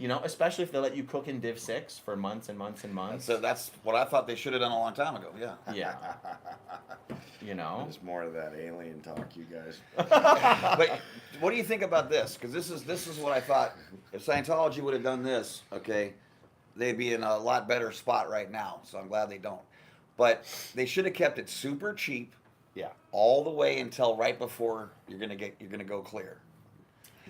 You know, especially if they let you cook in Div 6 for months and months and months. So that's what I thought they should have done a long time ago. Yeah. Yeah. You know? There's more of that alien talk, you guys. But what do you think about this? Because this is what I thought. If Scientology would have done this, okay, they'd be in a lot better spot right now. So I'm glad they don't. But they should have kept it super cheap. Yeah. All the way until right before you're gonna go clear.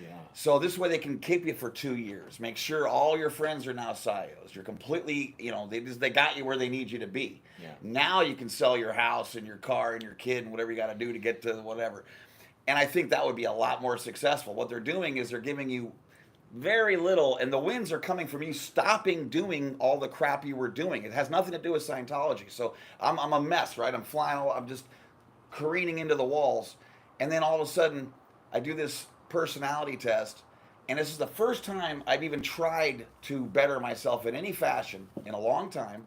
Yeah. So this way they can keep you for 2 years. Make sure all your friends are now Psyos. You're completely, you know, they got you where they need you to be. Yeah. Now you can sell your house and your car and your kid and whatever you got to do to get to whatever. And I think that would be a lot more successful. What they're doing is they're giving you very little, and the wins are coming from you stopping doing all the crap you were doing. It has nothing to do with Scientology. So I'm a mess, right? I'm just careening into the walls, and then all of a sudden I do this personality test, and this is the first time I've even tried to better myself in any fashion in a long time.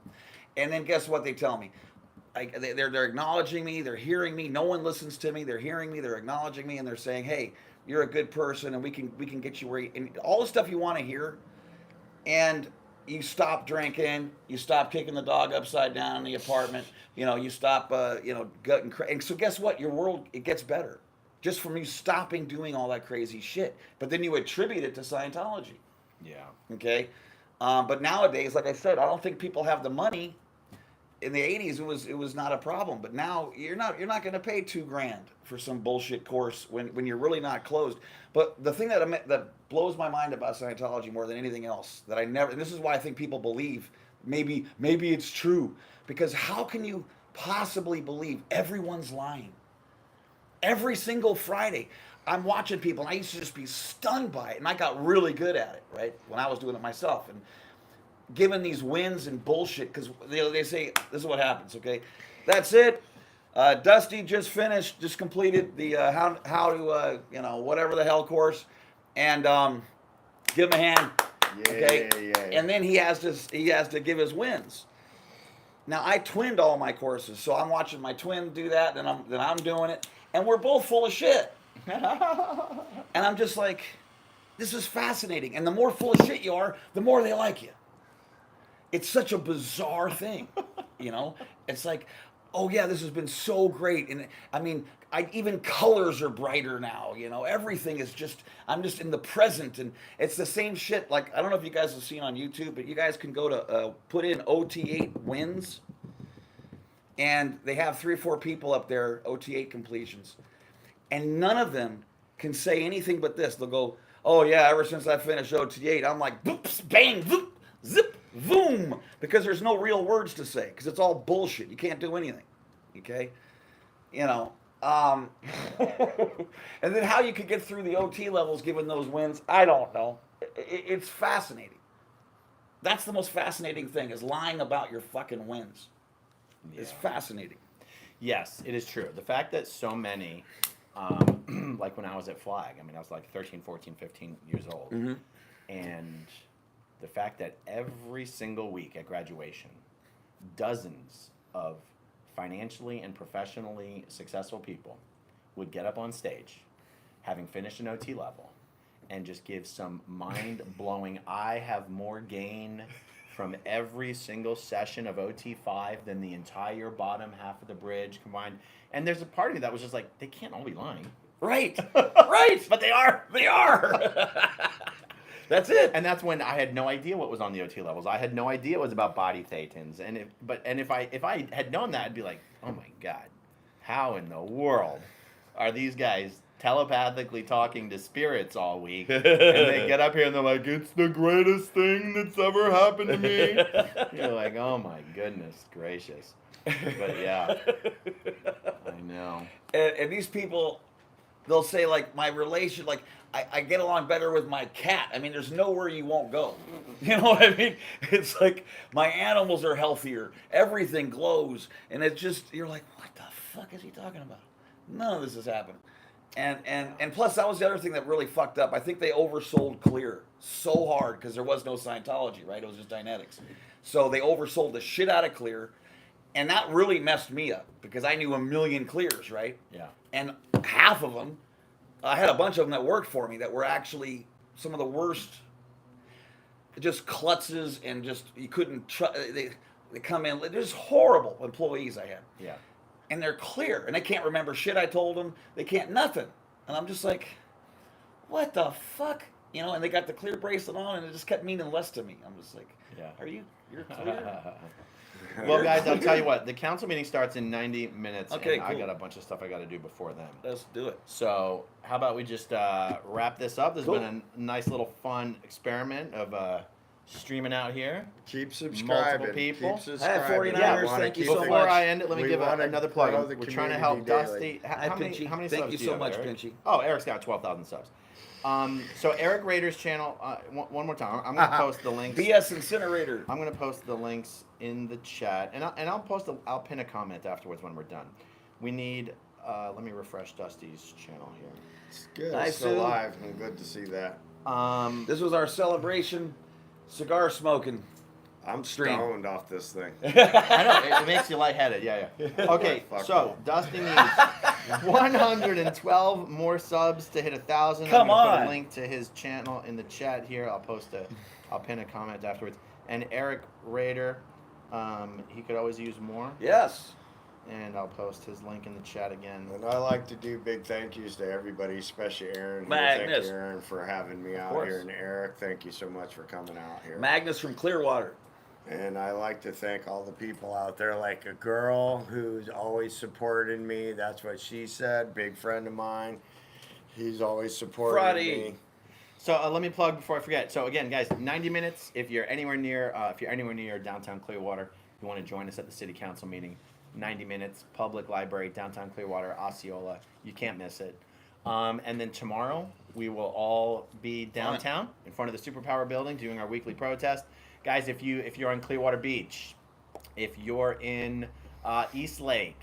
And then guess what they tell me? They're acknowledging me, they're hearing me, no one listens to me, they're hearing me, they're acknowledging me, and they're saying, hey, you're a good person and we can get you where you, and all the stuff you want to hear. And you stop drinking, you stop kicking the dog upside down in the apartment, you know, you stop gutting and so guess what? Your world, it gets better. Just from you stopping doing all that crazy shit. But then you attribute it to Scientology. Yeah. Okay? But nowadays, like I said, I don't think people have the money. In the 80s, it was not a problem. But now you're not going to pay $2,000 for some bullshit course when you're really not closed. But the thing that blows my mind about Scientology more than anything else, that I never, and this is why I think people believe maybe it's true, because how can you possibly believe everyone's lying? Every single Friday, I'm watching people, and I used to just be stunned by it, and I got really good at it, right, when I was doing it myself, and given these wins and bullshit, because they say, this is what happens, okay, that's it, Dusty just completed the how to, whatever the hell course, and give him a hand, okay, Yeah. and then he has to give his wins. Now, I twinned all my courses, so I'm watching my twin do that, and then I'm doing it. And we're both full of shit. And I'm just like, this is fascinating. And the more full of shit you are, the more they like you. It's such a bizarre thing, you know? It's like, oh yeah, this has been so great. And I mean, even colors are brighter now, you know? Everything is just, I'm just in the present. And it's the same shit. Like, I don't know if you guys have seen on YouTube, but you guys can go to, put in OT8 wins. And they have 3 or 4 people up there, OT8 completions. And none of them can say anything but this. They'll go, oh yeah, ever since I finished OT8, I'm like, boops, bang, boop, zip, boom. Because there's no real words to say, because it's all bullshit. You can't do anything, okay? You know, and then how you could get through the OT levels given those wins, I don't know. It's fascinating. That's the most fascinating thing, is lying about your fucking wins. It's fascinating. Yes, it is true. The fact that so many, like when I was at Flag, I mean, I was like 13, 14, 15 years old. Mm-hmm. And the fact that every single week at graduation, dozens of financially and professionally successful people would get up on stage, having finished an OT level, and just give some mind-blowing, I have more gain from every single session of OT5 than the entire bottom half of the bridge combined. And there's a part of me that was just like, they can't all be lying. Right. Right. But they are. They are. That's it. And that's when I had no idea what was on the OT levels. I had no idea it was about body thetans. And if I had known that, I'd be like, oh my God, how in the world are these guys telepathically talking to spirits all week? And they get up here and they're like, it's the greatest thing that's ever happened to me. You're like, oh my goodness gracious. But yeah, I know. And these people, they'll say like my relation, like I get along better with my cat. I mean, there's nowhere you won't go. You know what I mean? It's like my animals are healthier. Everything glows, and it's just you're like, what the fuck is he talking about? None of this is happening. And plus that was the other thing that really fucked up. I think they oversold Clear so hard because there was no Scientology, right? It was just Dynetics. So they oversold the shit out of Clear. And that really messed me up because I knew a million Clears, right? Yeah. And half of them, I had a bunch of them that worked for me that were actually some of the worst, just klutzes and just, you couldn't trust, they come in, they're just horrible employees I had. Yeah. And they're Clear and they can't remember shit I told them. They can't nothing. And I'm just like, what the fuck? You know, and they got the Clear bracelet on and it just kept meaning less to me. I'm just like, Yeah. you're Clear? Well, guys, I'll tell you what. The council meeting starts in 90 minutes, Okay, and I cool. got a bunch of stuff I got to do before then. Let's do it. So, how about we just wrap this up? There's Cool. been a nice little fun experiment of streaming out here. Keep subscribing. people. Keep subscribing. 49ers, We wanna thank you keep so the- Before much. I end it, let me we give wanna another grow plug. the We're trying to help community Dusty. daily. Hi, How Pinchy. many Thank subs you do so have, much, Eric? Pinchy. Oh, Eric's got 12,000 subs. So Eric Rader's channel. One more time. I'm gonna post the links. BS Incinerator. I'm gonna post the links in the chat, and I'll pin a comment afterwards when we're done. We need. Let me refresh Dusty's channel here. It's good. Nice, It's still Sue. live and good to see that. This was our celebration, cigar smoking. I'm Stream. stoned off this thing. I know it makes you lightheaded. Yeah. Okay, Fuck so off. Dusty needs 112 more subs to hit 1,000. Come I'm gonna put on. a link to his channel in the chat here. I'll pin a comment afterwards. And Eric Rader, he could always use more. Yes. And I'll post his link in the chat again. And I like to do big thank yous to everybody, especially Aaron. here. Magnus. Thank you, Aaron, for having me out course. here. And Eric, thank you so much for coming out here. Magnus from Clearwater. And I like to thank all the people out there, like a girl who's always supported me. That's what she said. Big friend of mine. He's always supported Friday. me. So let me plug before I forget. So again, guys, 90 minutes. If you're anywhere near downtown Clearwater, you want to join us at the city council meeting. 90 minutes, public library, downtown Clearwater, Osceola. You can't miss it. And then tomorrow we will all be downtown in front of the Superpower building doing our weekly protest. Guys, if you're on Clearwater Beach, if you're in East Lake,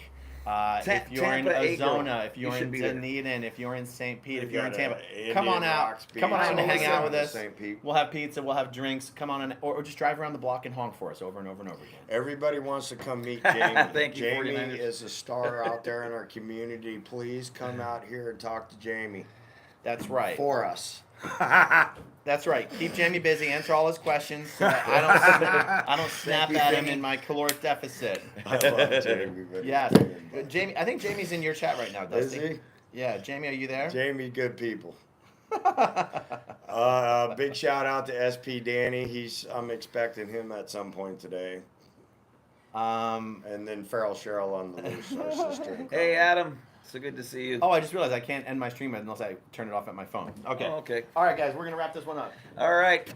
if you're in Tampa, Azona, if You you're should in be there. Dunedin, if you're in St. Pete, if We you're in got Tampa, a come on Indian out. Rocks Come on Beach. out and hang out with Almost us. St. Pete. We'll have pizza, we'll have drinks. Come on, or just drive around the block and honk for us over and over and over again. Everybody wants to come meet Jamie. Thank you, Jamie 49ers. is a star out there in our community. Please come out here and talk to Jamie That's right. for us. That's right. Keep Jamie busy. Answer all his questions so that I don't snap Thank you, at him Jamie. in my caloric deficit. I love Jamie. But Yes. but- Jamie, I think Jamie's in your chat right now, Is Dusty. he? Yeah, Jamie, are you there? Jamie, good people. Big shout out to SP Danny. I'm expecting him at some point today. And then Farrell Cheryl on the loose, our sister. in Hey, crime. Adam. So good to see you. Oh, I just realized I can't end my stream unless I turn it off at my phone. Okay. Oh, okay. All right, guys, we're going to wrap this one up. All right.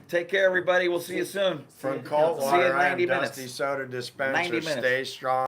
Take care, everybody. We'll see you soon. From See you in Coldwater, I am 90 minutes. Dusty Soda Dispenser. 90 minutes. Stay strong.